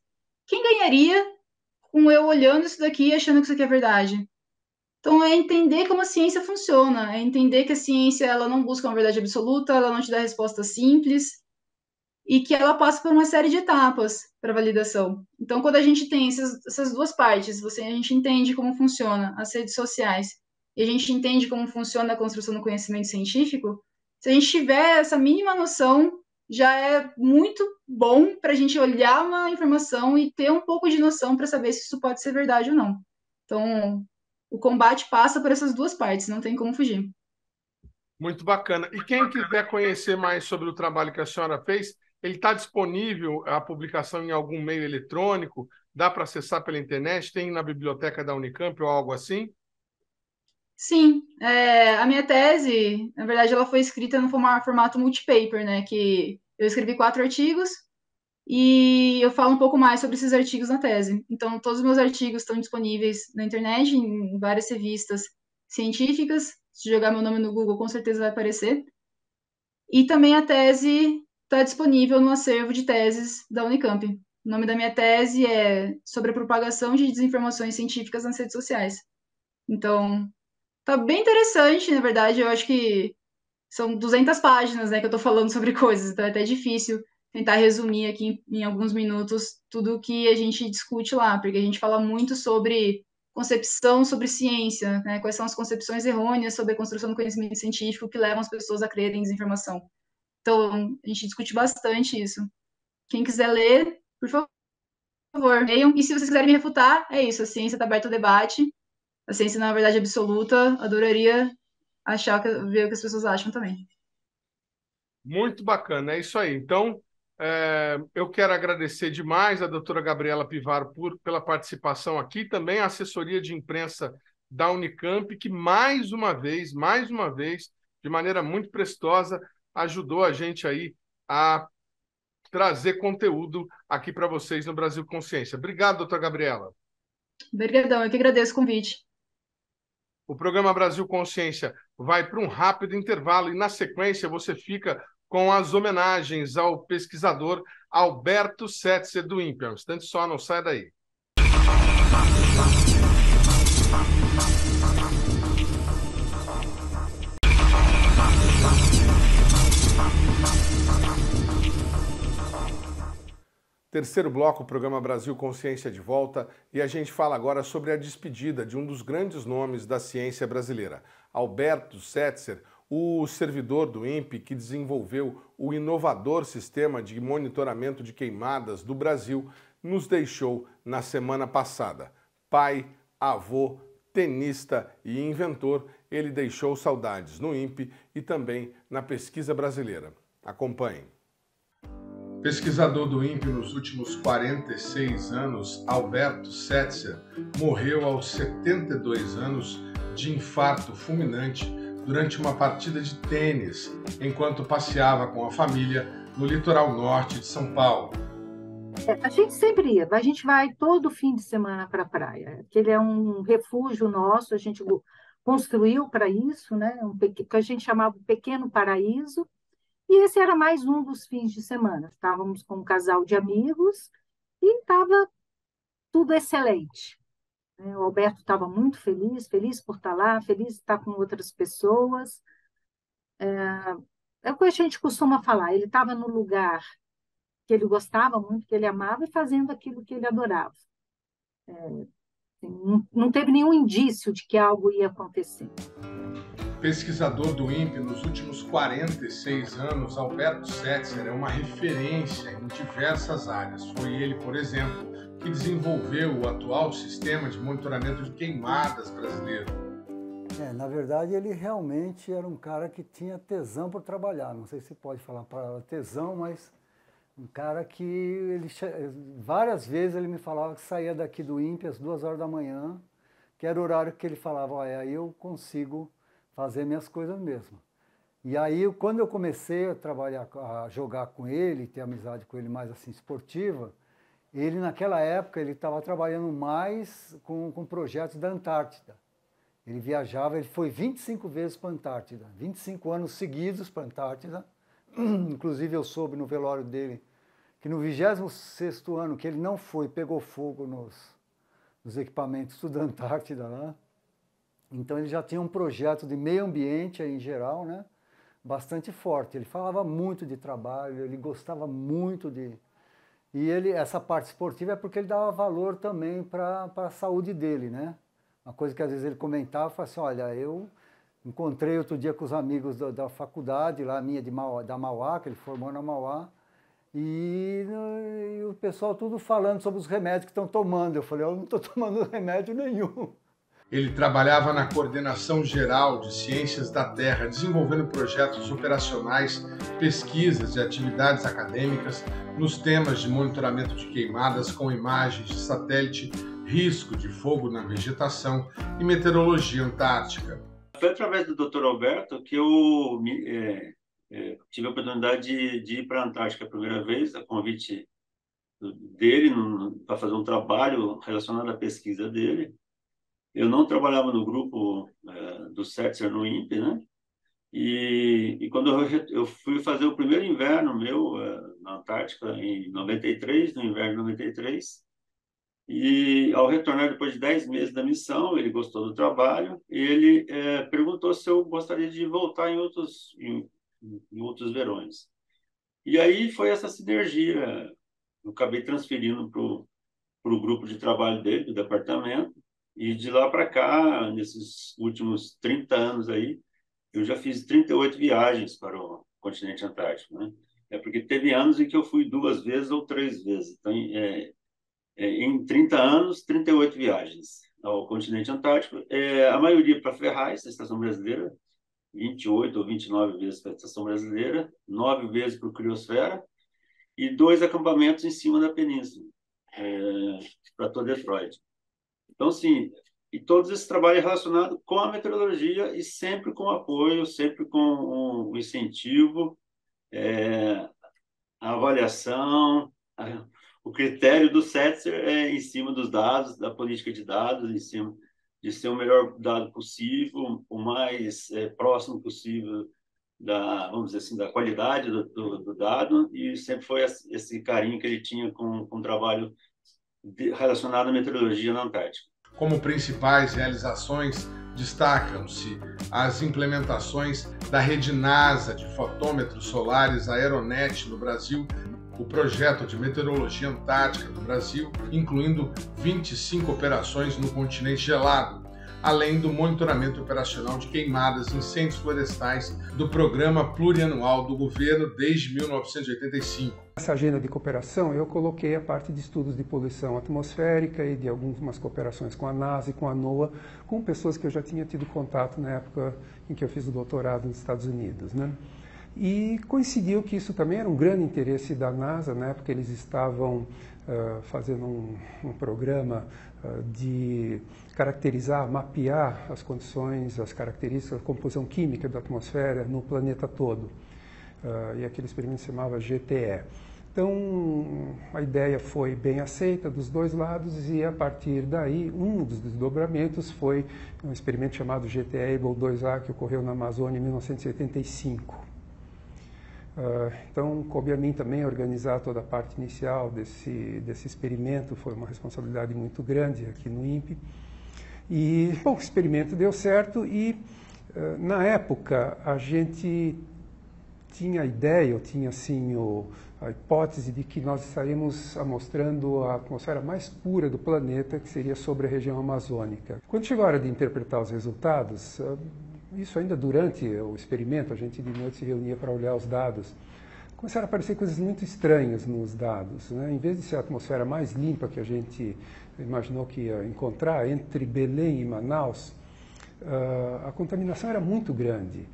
quem ganharia com eu olhando isso daqui e achando que isso aqui é verdade? Então, é entender como a ciência funciona, é entender que a ciência ela não busca uma verdade absoluta, ela não te dá resposta simples, e que ela passa por uma série de etapas para validação. Então, quando a gente tem essas duas partes, a gente entende como funciona as redes sociais e a gente entende como funciona a construção do conhecimento científico, se a gente tiver essa mínima noção, já é muito bom para a gente olhar uma informação e ter um pouco de noção para saber se isso pode ser verdade ou não. Então, o combate passa por essas duas partes, não tem como fugir. Muito bacana. E quem quiser conhecer mais sobre o trabalho que a senhora fez, ele está disponível a publicação em algum meio eletrônico? Dá para acessar pela internet? Tem na biblioteca da Unicamp ou algo assim? Sim, a minha tese, na verdade, ela foi escrita no formato multipaper, né? Que eu escrevi 4 artigos e eu falo um pouco mais sobre esses artigos na tese. Então, todos os meus artigos estão disponíveis na internet, em várias revistas científicas. Se jogar meu nome no Google, com certeza vai aparecer. E também a tese está disponível no acervo de teses da Unicamp. O nome da minha tese é sobre a propagação de desinformações científicas nas redes sociais. Então, tá bem interessante, na verdade. Eu acho que são 200 páginas, né, que eu estou falando sobre coisas, então é até difícil tentar resumir aqui em alguns minutos tudo o que a gente discute lá, porque a gente fala muito sobre concepção sobre ciência, né, quais são as concepções errôneas sobre a construção do conhecimento científico que levam as pessoas a crerem em desinformação. Então, a gente discute bastante isso. Quem quiser ler, por favor, leiam. E se vocês quiserem me refutar, é isso, a ciência está aberta ao debate, a ciência não é a verdade absoluta, adoraria ver o que as pessoas acham também. Muito bacana, é isso aí. Então, eu quero agradecer demais a doutora Gabriela Pivaro pela participação aqui, também a assessoria de imprensa da Unicamp, que mais uma vez, de maneira muito prestosa, ajudou a gente aí a trazer conteúdo aqui para vocês no Brasil Consciência. Obrigado, doutora Gabriela. Obrigadão, eu que agradeço o convite. O programa Brasil Consciência vai para um rápido intervalo e, na sequência, você fica com as homenagens ao pesquisador Alberto Setzer, do INPE. Um instante só, não sai daí. Terceiro bloco, o programa Brasil Consciência de volta, e a gente fala agora sobre a despedida de um dos grandes nomes da ciência brasileira, Alberto Setzer, o servidor do INPE que desenvolveu o inovador sistema de monitoramento de queimadas do Brasil, nos deixou na semana passada. Pai, avô, tenista e inventor, ele deixou saudades no INPE e também na pesquisa brasileira. Acompanhem. Pesquisador do INPE nos últimos 46 anos, Alberto Setzer morreu aos 72 anos de infarto fulminante durante uma partida de tênis, enquanto passeava com a família no litoral norte de São Paulo. A gente sempre ia, a gente vai todo fim de semana para a praia, que ele é um refúgio nosso, a gente construiu para isso, né? Que a gente chamava Pequeno Paraíso. E esse era mais um dos fins de semana. Estávamos com um casal de amigos e estava tudo excelente. O Alberto estava muito feliz por estar lá, feliz de estar com outras pessoas. É o que a gente costuma falar, ele estava no lugar que ele gostava muito, que ele amava, e fazendo aquilo que ele adorava. Não teve nenhum indício de que algo ia acontecer. Pesquisador do INPE nos últimos 46 anos, Alberto Setzer é uma referência em diversas áreas. Foi ele, por exemplo, que desenvolveu o atual sistema de monitoramento de queimadas brasileiro. Na verdade, ele realmente era um cara que tinha tesão por trabalhar. Não sei se pode falar para tesão, mas um cara que várias vezes ele me falava que saía daqui do INPE às 2 horas da manhã, que era o horário que ele falava, aí eu consigo fazer minhas coisas mesmo. E aí, quando eu comecei a trabalhar, a jogar com ele, ter amizade com ele mais assim esportiva, ele naquela época ele estava trabalhando mais com projetos da Antártida. Ele viajava, ele foi 25 vezes para a Antártida, 25 anos seguidos para a Antártida. Inclusive eu soube no velório dele que no 26º ano que ele não foi, pegou fogo nos equipamentos da Antártida lá. Então ele já tinha um projeto de meio ambiente aí, em geral, né? Bastante forte. Ele falava muito de trabalho, ele gostava muito de... E essa parte esportiva é porque ele dava valor também para a saúde dele, né? Uma coisa que às vezes ele comentava, falava assim, olha, eu encontrei outro dia com os amigos da faculdade, lá minha da Mauá, que ele formou na Mauá, e o pessoal tudo falando sobre os remédios que estão tomando. Eu falei, eu não estou tomando remédio nenhum. Ele trabalhava na Coordenação Geral de Ciências da Terra, desenvolvendo projetos operacionais, pesquisas e atividades acadêmicas nos temas de monitoramento de queimadas com imagens de satélite, risco de fogo na vegetação e meteorologia antártica. Foi através do Dr. Alberto que eu tive a oportunidade de ir para a Antártica a primeira vez, a convite dele para fazer um trabalho relacionado à pesquisa dele. Eu não trabalhava no grupo do Setzer no INPE, né? E quando eu fui fazer o primeiro inverno meu na Antártica, em 93, no inverno de 93, e ao retornar depois de 10 meses da missão, ele gostou do trabalho e ele perguntou se eu gostaria de voltar em outros verões. E aí foi essa sinergia. Eu acabei transferindo para o grupo de trabalho dele, do departamento, e de lá para cá, nesses últimos 30 anos aí, eu já fiz 38 viagens para o continente antártico, né? É porque teve anos em que eu fui 2 vezes ou 3 vezes. Então, em 30 anos, 38 viagens ao continente antártico. A maioria para Ferraz, na Estação Brasileira, 28 ou 29 vezes para a Estação Brasileira, 9 vezes para o Criosfera, e 2 acampamentos em cima da península, para toda Detroit. Então, sim, e todos esses trabalhos relacionados com a meteorologia e sempre com apoio, sempre com um incentivo, a avaliação, o critério do Setzer é em cima dos dados, da política de dados, em cima de ser o melhor dado possível, o mais próximo possível vamos dizer assim, da qualidade do dado, e sempre foi esse carinho que ele tinha com o trabalho relacionado à meteorologia na Antártica. Como principais realizações, destacam-se as implementações da rede NASA de fotômetros solares Aeronet no Brasil, o projeto de meteorologia antártica do Brasil, incluindo 25 operações no continente gelado, além do monitoramento operacional de queimadas e incêndios florestais do Programa Plurianual do Governo desde 1985. Nessa agenda de cooperação, eu coloquei a parte de estudos de poluição atmosférica e de algumas cooperações com a NASA e com a NOAA, com pessoas que eu já tinha tido contato na época em que eu fiz o doutorado nos Estados Unidos, né? E coincidiu que isso também era um grande interesse da NASA, na época eles estavam fazendo um programa de caracterizar, mapear as condições, as características, a composição química da atmosfera no planeta todo. E aquele experimento se chamava GTE. Então, a ideia foi bem aceita dos dois lados e, a partir daí, um dos desdobramentos foi um experimento chamado GTE-Able 2A, que ocorreu na Amazônia em 1985. Então, coube a mim também organizar toda a parte inicial desse experimento, foi uma responsabilidade muito grande aqui no INPE. E, bom, o experimento deu certo e, na época, a gente tinha a ideia, eu tinha assim a hipótese de que nós estaríamos amostrando a atmosfera mais pura do planeta, que seria sobre a região amazônica. Quando chegou a hora de interpretar os resultados, isso ainda durante o experimento, a gente de noite se reunia para olhar os dados, começaram a aparecer coisas muito estranhas nos dados, né? Em vez de ser a atmosfera mais limpa que a gente imaginou que ia encontrar entre Belém e Manaus, a contaminação era muito grande.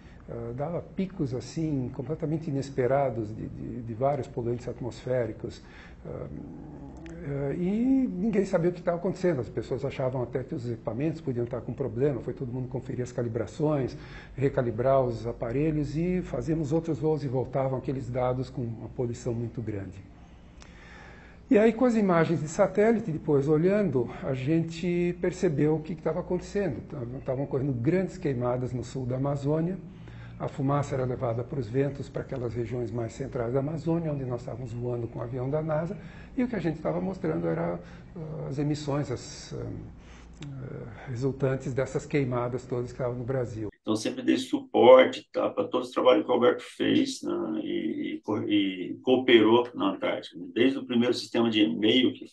Dava picos assim completamente inesperados de vários poluentes atmosféricos e ninguém sabia o que estava acontecendo. As pessoas achavam até que os equipamentos podiam estar com problema, foi todo mundo conferir as calibrações, recalibrar os aparelhos e fazíamos outros voos e voltavam aqueles dados com uma poluição muito grande. E aí, com as imagens de satélite, depois olhando, a gente percebeu o que estava acontecendo. Estavam ocorrendo grandes queimadas no sul da Amazônia. A fumaça era levada para os ventos, para aquelas regiões mais centrais da Amazônia, onde nós estávamos voando com o avião da NASA, e o que a gente estava mostrando era as emissões, resultantes dessas queimadas todas que estavam no Brasil. Então, sempre dei suporte para todos os trabalhos que o Alberto fez, né, e cooperou na Antártica. Desde o primeiro sistema de e-mail que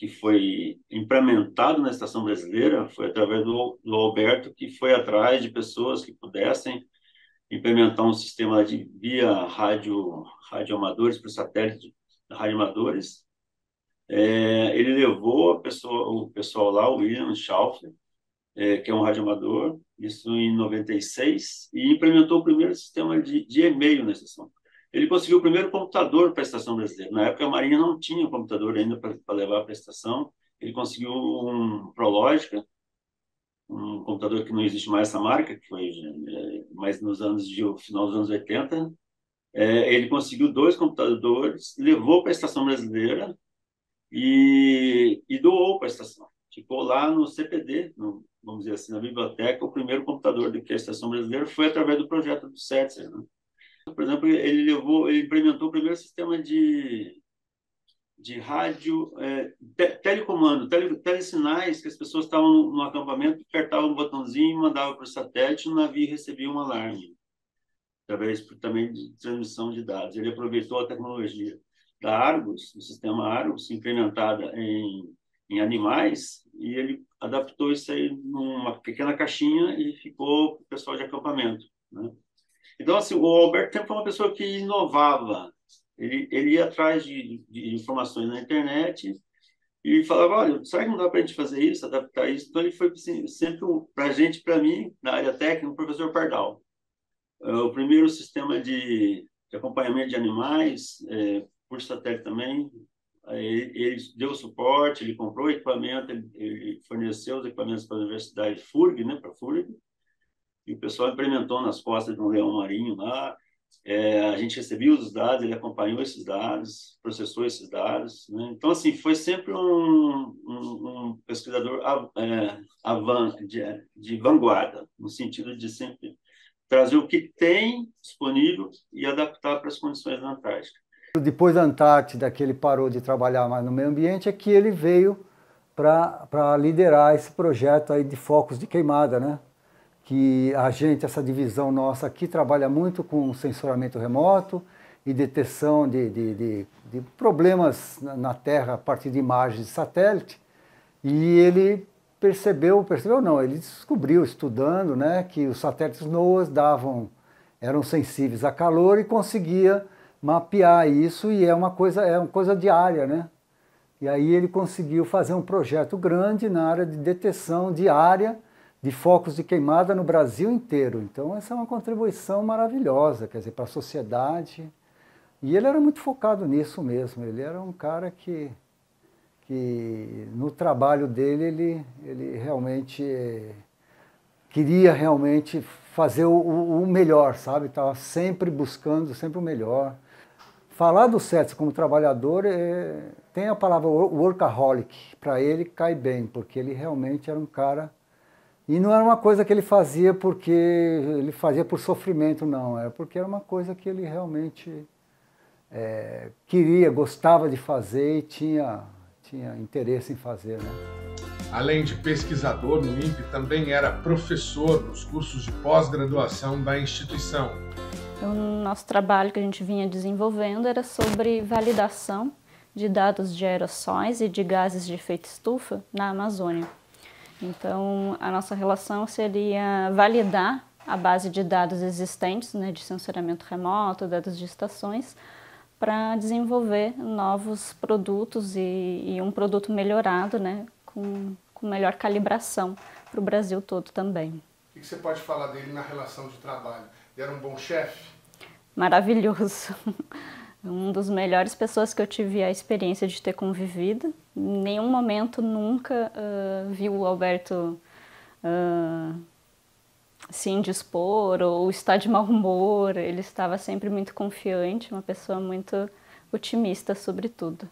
foi implementado na Estação Brasileira, foi através do Alberto, que foi atrás de pessoas que pudessem implementar um sistema via radioamadores para o satélite radioamadores. Ele levou o pessoal lá, o William Schaufler, que é um radioamador, isso em 96, e implementou o primeiro sistema de e-mail na estação. Ele conseguiu o primeiro computador para a Estação Brasileira. Na época, a Marinha não tinha computador ainda para levar para a estação. Ele conseguiu um Prologica, um computador que não existe mais essa marca, que foi mais final dos anos 80. Ele conseguiu 2 computadores, levou para a Estação Brasileira e doou para a estação. Ficou lá no CPD, vamos dizer assim, na biblioteca. O primeiro computador que a Estação Brasileira foi através do projeto do Setzer, né? Por exemplo, ele implementou o primeiro sistema de rádio, telecomando, telesinais, que as pessoas estavam no acampamento, apertavam um botãozinho, mandavam para o satélite, o navio recebia um alarme, através também de transmissão de dados. Ele aproveitou a tecnologia da Argus, do sistema Argus, implementada em animais, e ele adaptou isso aí numa pequena caixinha e ficou para o pessoal de acampamento, né? Então, assim, o Alberto sempre foi uma pessoa que inovava. Ele ia atrás de informações na internet e falava, olha, será que não dá para a gente fazer isso, adaptar isso? Então, ele foi assim, sempre, para a gente, para mim, na área técnica, o professor Pardal. O primeiro sistema de acompanhamento de animais, por satélite também, ele deu suporte, ele comprou equipamento, ele forneceu os equipamentos para a Universidade FURG, né, para a FURG, e o pessoal implementou nas costas de um leão marinho lá. A gente recebia os dados, ele acompanhou esses dados, processou esses dados, né? Então, assim, foi sempre um pesquisador de vanguarda, no sentido de sempre trazer o que tem disponível e adaptar para as condições da Antártica. Depois da Antártida, que ele parou de trabalhar mais no meio ambiente, é que ele veio para liderar esse projeto aí de focos de queimada, né? Que a gente, essa divisão nossa aqui, trabalha muito com sensoramento remoto e detecção de problemas na Terra a partir de imagens de satélite. E ele percebeu não, ele descobriu, estudando, né, que os satélites NOAA eram sensíveis a calor e conseguia mapear isso, e é uma coisa diária, né? E aí ele conseguiu fazer um projeto grande na área de detecção diária de focos de queimada no Brasil inteiro. Então essa é uma contribuição maravilhosa, quer dizer, para a sociedade. E ele era muito focado nisso mesmo. Ele era um cara que no trabalho dele ele realmente queria realmente fazer o melhor, sabe? Estava sempre buscando sempre o melhor. Falar do Setzer como trabalhador, tem a palavra workaholic, para ele cai bem, porque ele realmente era um cara. E não era uma coisa que ele fazia porque ele fazia por sofrimento, não. Era porque era uma coisa que ele realmente queria, gostava de fazer e tinha interesse em fazer, né? Além de pesquisador no INPE, também era professor nos cursos de pós-graduação da instituição. O nosso trabalho que a gente vinha desenvolvendo era sobre validação de dados de aerossóis e de gases de efeito estufa na Amazônia. Então, a nossa relação seria validar a base de dados existentes, né, de sensoriamento remoto, dados de estações, para desenvolver novos produtos e um produto melhorado, né, com melhor calibração para o Brasil todo também. O que você pode falar dele na relação de trabalho? Ele era um bom chefe? Maravilhoso. Um dos melhores pessoas que eu tive a experiência de ter convivido. Em nenhum momento nunca vi o Alberto se indispor ou estar de mau humor. Ele estava sempre muito confiante, uma pessoa muito otimista sobre tudo.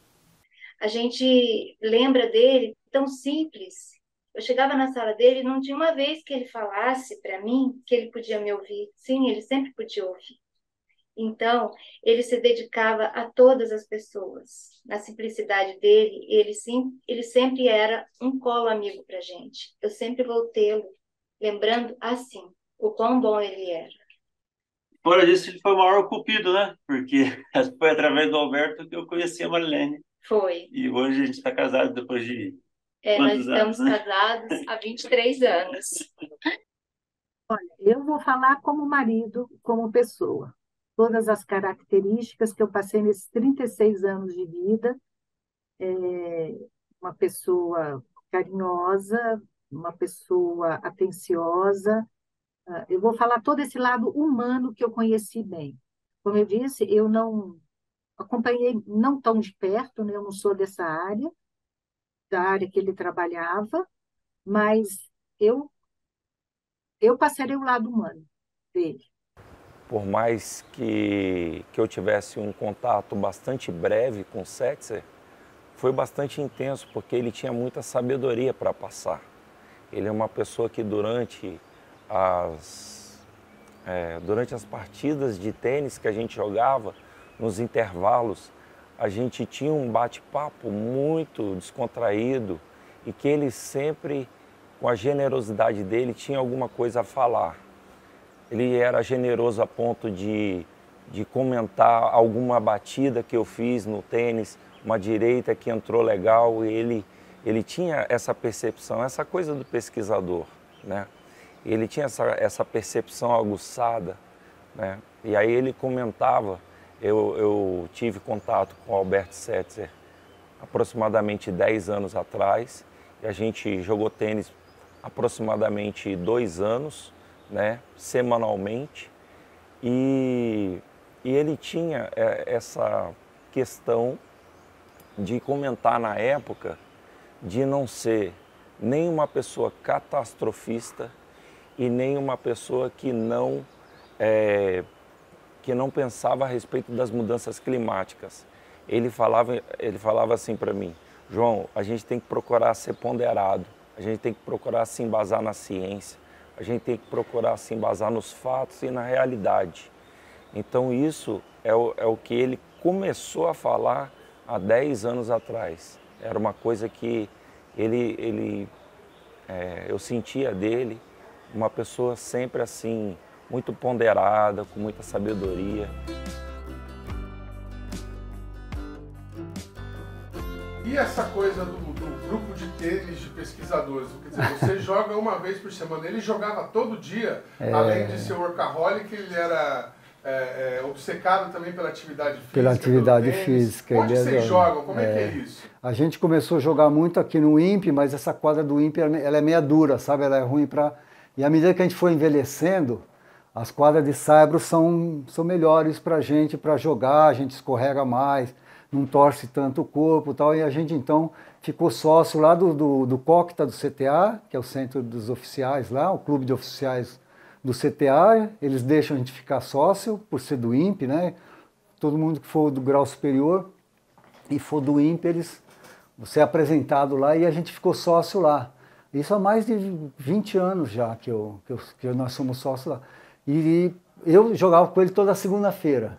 A gente lembra dele tão simples. Eu chegava na sala dele e não tinha uma vez que ele falasse para mim que ele podia me ouvir. Sim, ele sempre podia ouvir. Então, ele se dedicava a todas as pessoas. Na simplicidade dele, ele sempre era um colo amigo para a gente. Eu sempre vou tê-lo lembrando assim, o quão bom ele era. Fora disso, ele foi o maior cupido, né? Porque foi através do Alberto que eu conheci a Marilene. Foi. E hoje a gente está casado depois de nós estamos casados há 23 anos. Olha, eu vou falar como marido, como pessoa. Todas as características que eu passei nesses 36 anos de vida, uma pessoa carinhosa, uma pessoa atenciosa. Eu vou falar todo esse lado humano que eu conheci bem. Como eu disse, eu não acompanhei não tão de perto, né? Eu não sou dessa área, da área que ele trabalhava, mas eu passarei o lado humano dele. por mais que eu tivesse um contato bastante breve com o Setzer, foi bastante intenso, porque ele tinha muita sabedoria para passar. Ele é uma pessoa que durante as partidas de tênis que a gente jogava, nos intervalos, a gente tinha um bate-papo muito descontraído e que ele sempre, com a generosidade dele, tinha alguma coisa a falar. Ele era generoso a ponto de comentar alguma batida que eu fiz no tênis, uma direita que entrou legal, e ele tinha essa percepção, essa coisa do pesquisador, né? Ele tinha essa percepção aguçada, né? E aí ele comentava, eu tive contato com o Alberto Setzer aproximadamente 10 anos atrás, e a gente jogou tênis aproximadamente 2 anos, né, semanalmente, e ele tinha essa questão de comentar na época de não ser nem uma pessoa catastrofista e nem uma pessoa que não pensava a respeito das mudanças climáticas. Ele falava assim para mim: João, a gente tem que procurar ser ponderado, a gente tem que procurar se embasar na ciência, a gente tem que procurar se embasar nos fatos e na realidade. Então isso é o que ele começou a falar há 10 anos atrás. Era uma coisa que eu sentia dele, uma pessoa sempre assim, muito ponderada, com muita sabedoria. E essa coisa do grupo de tênis de pesquisadores? Quer dizer, você joga uma vez por semana. Ele jogava todo dia, além de ser workaholic, ele era obcecado também pela atividade física. Pela atividade física. Onde vocês jogam? Como é que é isso? A gente começou a jogar muito aqui no INPE, mas essa quadra do INPE ela é meia dura, sabe? Ela é ruim para... E à medida que a gente foi envelhecendo, as quadras de saibro são melhores para a gente jogar, a gente escorrega mais, não torce tanto o corpo e tal, e a gente então ficou sócio lá do COCTA do CTA, que é o Centro dos Oficiais lá, o clube de oficiais do CTA, eles deixam a gente ficar sócio, por ser do INPE, né? Todo mundo que for do grau superior e for do INPE, você é apresentado lá e a gente ficou sócio lá. Isso há mais de 20 anos já que nós somos sócios lá. E eu jogava com ele toda segunda-feira.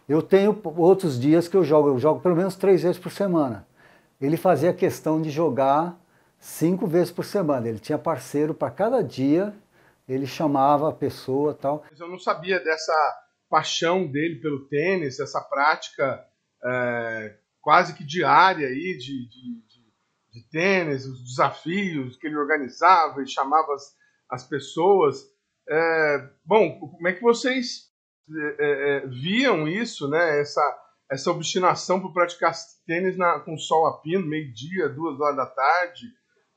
Eu tenho outros dias que eu jogo pelo menos 3 vezes por semana. Ele fazia questão de jogar 5 vezes por semana. Ele tinha parceiro para cada dia, ele chamava a pessoa e tal. Eu não sabia dessa paixão dele pelo tênis, essa prática quase que diária aí de tênis, os desafios que ele organizava e chamava as pessoas. Bom, como é que vocês viam isso, né? Essa obstinação por praticar tênis com sol a pino, meio-dia, 2 horas da tarde,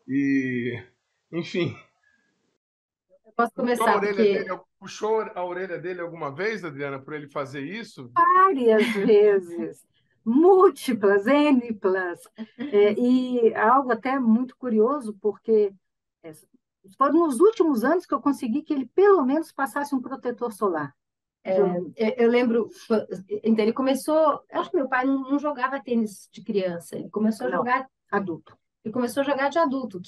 e enfim. Eu posso começar, Puxou a orelha dele alguma vez, Adriana, por ele fazer isso? Várias vezes, múltiplas, N+. E algo até muito curioso, porque foram nos últimos anos que eu consegui que ele pelo menos passasse um protetor solar. Eu lembro, então ele começou, acho que meu pai não jogava tênis de criança, ele começou a jogar adulto. Ele começou a jogar de adulto,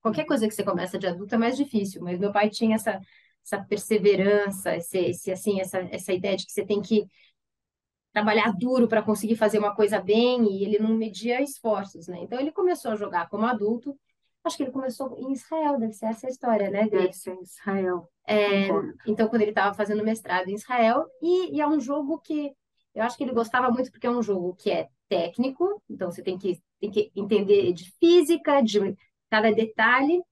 qualquer coisa que você começa de adulto é mais difícil, mas meu pai tinha essa perseverança, essa ideia de que você tem que trabalhar duro para conseguir fazer uma coisa bem, e ele não media esforços, né? Então ele começou a jogar como adulto. Acho que ele começou em Israel, deve ser essa a história, né? Deve ser em Israel. Então, quando ele estava fazendo mestrado em Israel, e é um jogo que eu acho que ele gostava muito, porque é um jogo que é técnico, então você tem que entender de física, de cada detalhe.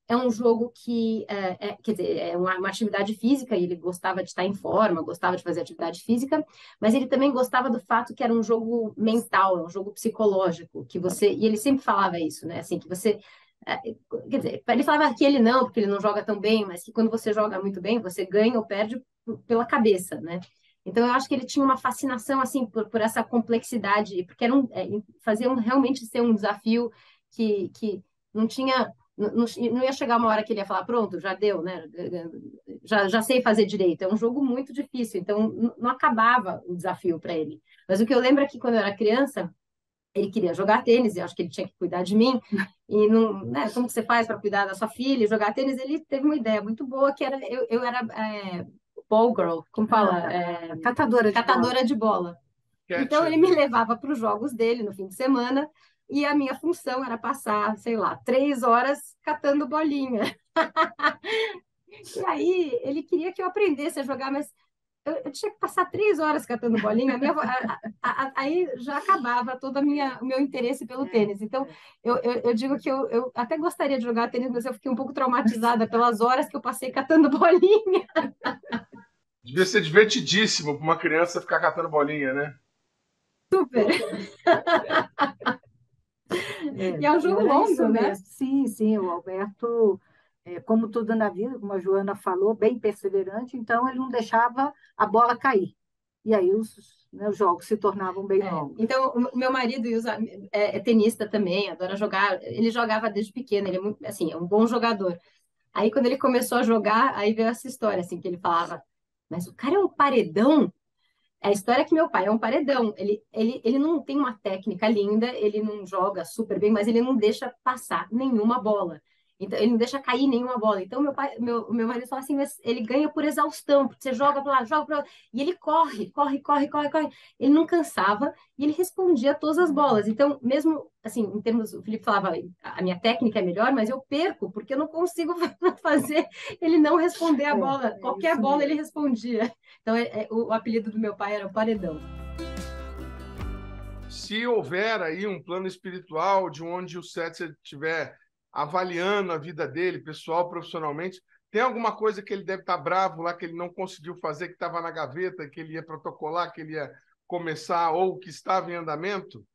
É um jogo que, quer dizer, é uma atividade física, e ele gostava de estar em forma, gostava de fazer atividade física, mas ele também gostava do fato que era um jogo mental, um jogo psicológico, e ele sempre falava isso, né? Assim, que você... Quer dizer, ele falava que ele não, porque ele não joga tão bem, mas que quando você joga muito bem, você ganha ou perde pela cabeça, né? Então, eu acho que ele tinha uma fascinação, assim, por essa complexidade, porque fazia realmente ser um desafio que não tinha não ia chegar uma hora que ele ia falar, pronto, já deu, né? Já sei fazer direito. É um jogo muito difícil, então não acabava o desafio para ele. Mas o que eu lembro é que quando eu era criança, ele queria jogar tênis, e eu acho que ele tinha que cuidar de mim. E não, né, como que você faz para cuidar da sua filha e jogar tênis? Ele teve uma ideia muito boa, que era eu era ball girl, como fala? Catadora de bola. Então ele me levava para os jogos dele no fim de semana, e a minha função era passar, sei lá, 3 horas catando bolinha. E aí ele queria que eu aprendesse a jogar, mas eu tinha que passar 3 horas catando bolinha, aí já acabava todo o meu interesse pelo tênis. Então, eu digo que eu até gostaria de jogar tênis, mas eu fiquei um pouco traumatizada pelas horas que eu passei catando bolinha. Devia ser divertidíssimo para uma criança ficar catando bolinha, né? Super! E é um jogo longo, né? Sim, sim, o Alberto, como tudo na vida, como a Joana falou, bem perseverante, então ele não deixava a bola cair. E aí os jogos se tornavam bem longos. Então, o meu marido é tenista também, adora jogar. Ele jogava desde pequeno, ele é muito, assim, é um bom jogador. Aí, quando ele começou a jogar, aí veio essa história, assim, que ele falava, mas o cara é um paredão. A história é que meu pai é um paredão. Ele não tem uma técnica linda, ele não joga super bem, mas ele não deixa passar nenhuma bola. Então, ele não deixa cair nenhuma bola. Então, meu marido fala assim, mas ele ganha por exaustão, porque você joga para lá, joga para lá. E ele corre. Ele não cansava e ele respondia todas as bolas. Então, mesmo, assim, em termos, o Felipe falava, a minha técnica é melhor, mas eu perco, porque eu não consigo fazer ele não responder a bola. Qualquer bola ele respondia. Então, o apelido do meu pai era o Paredão. Se houver aí um plano espiritual de onde o Setzer estiver avaliando a vida dele, pessoal, profissionalmente, tem alguma coisa que ele deve estar bravo lá, que ele não conseguiu fazer, que estava na gaveta, que ele ia protocolar, que ele ia começar ou que estava em andamento?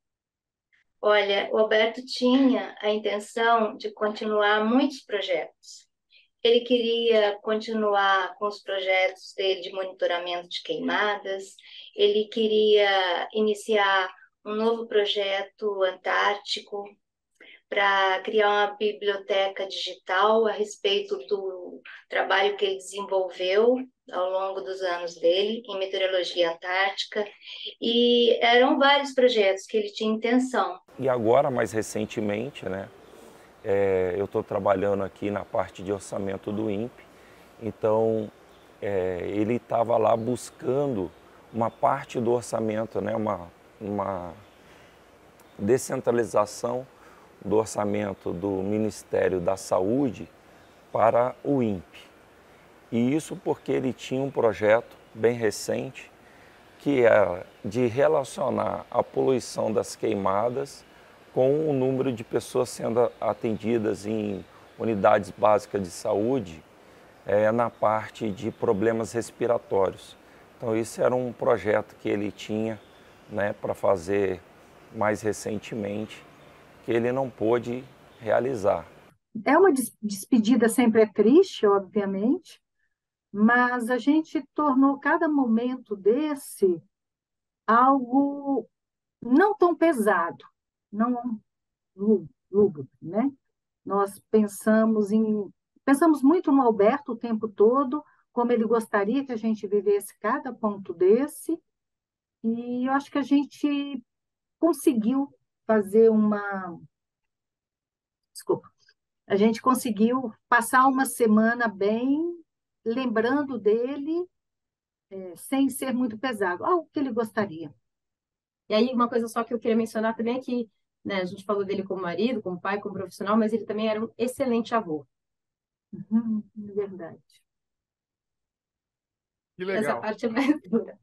Olha, o Alberto tinha a intenção de continuar muitos projetos. Ele queria continuar com os projetos dele de monitoramento de queimadas, ele queria iniciar um novo projeto antártico para criar uma biblioteca digital a respeito do trabalho que ele desenvolveu ao longo dos anos dele em meteorologia antártica, e eram vários projetos que ele tinha intenção. E agora, mais recentemente, né, eu estou trabalhando aqui na parte de orçamento do INPE, então ele estava lá buscando uma parte do orçamento, né, uma descentralização do orçamento do Ministério da Saúde para o INPE. E isso porque ele tinha um projeto bem recente que era de relacionar a poluição das queimadas com o número de pessoas sendo atendidas em unidades básicas de saúde na parte de problemas respiratórios. Então, isso era um projeto que ele tinha, né, para fazer mais recentemente, que ele não pôde realizar. É uma despedida, sempre é triste, obviamente, mas a gente tornou cada momento desse algo não tão pesado, não lúgubre, né? Nós pensamos muito no Alberto o tempo todo, como ele gostaria que a gente vivesse cada ponto desse, e eu acho que a gente conseguiu fazer a gente conseguiu passar uma semana bem, lembrando dele, sem ser muito pesado, algo que ele gostaria. E aí, uma coisa só que eu queria mencionar também é que, né, a gente falou dele como marido, como pai, como profissional, mas ele também era um excelente avô. Verdade. Que legal. Essa parte é mais dura.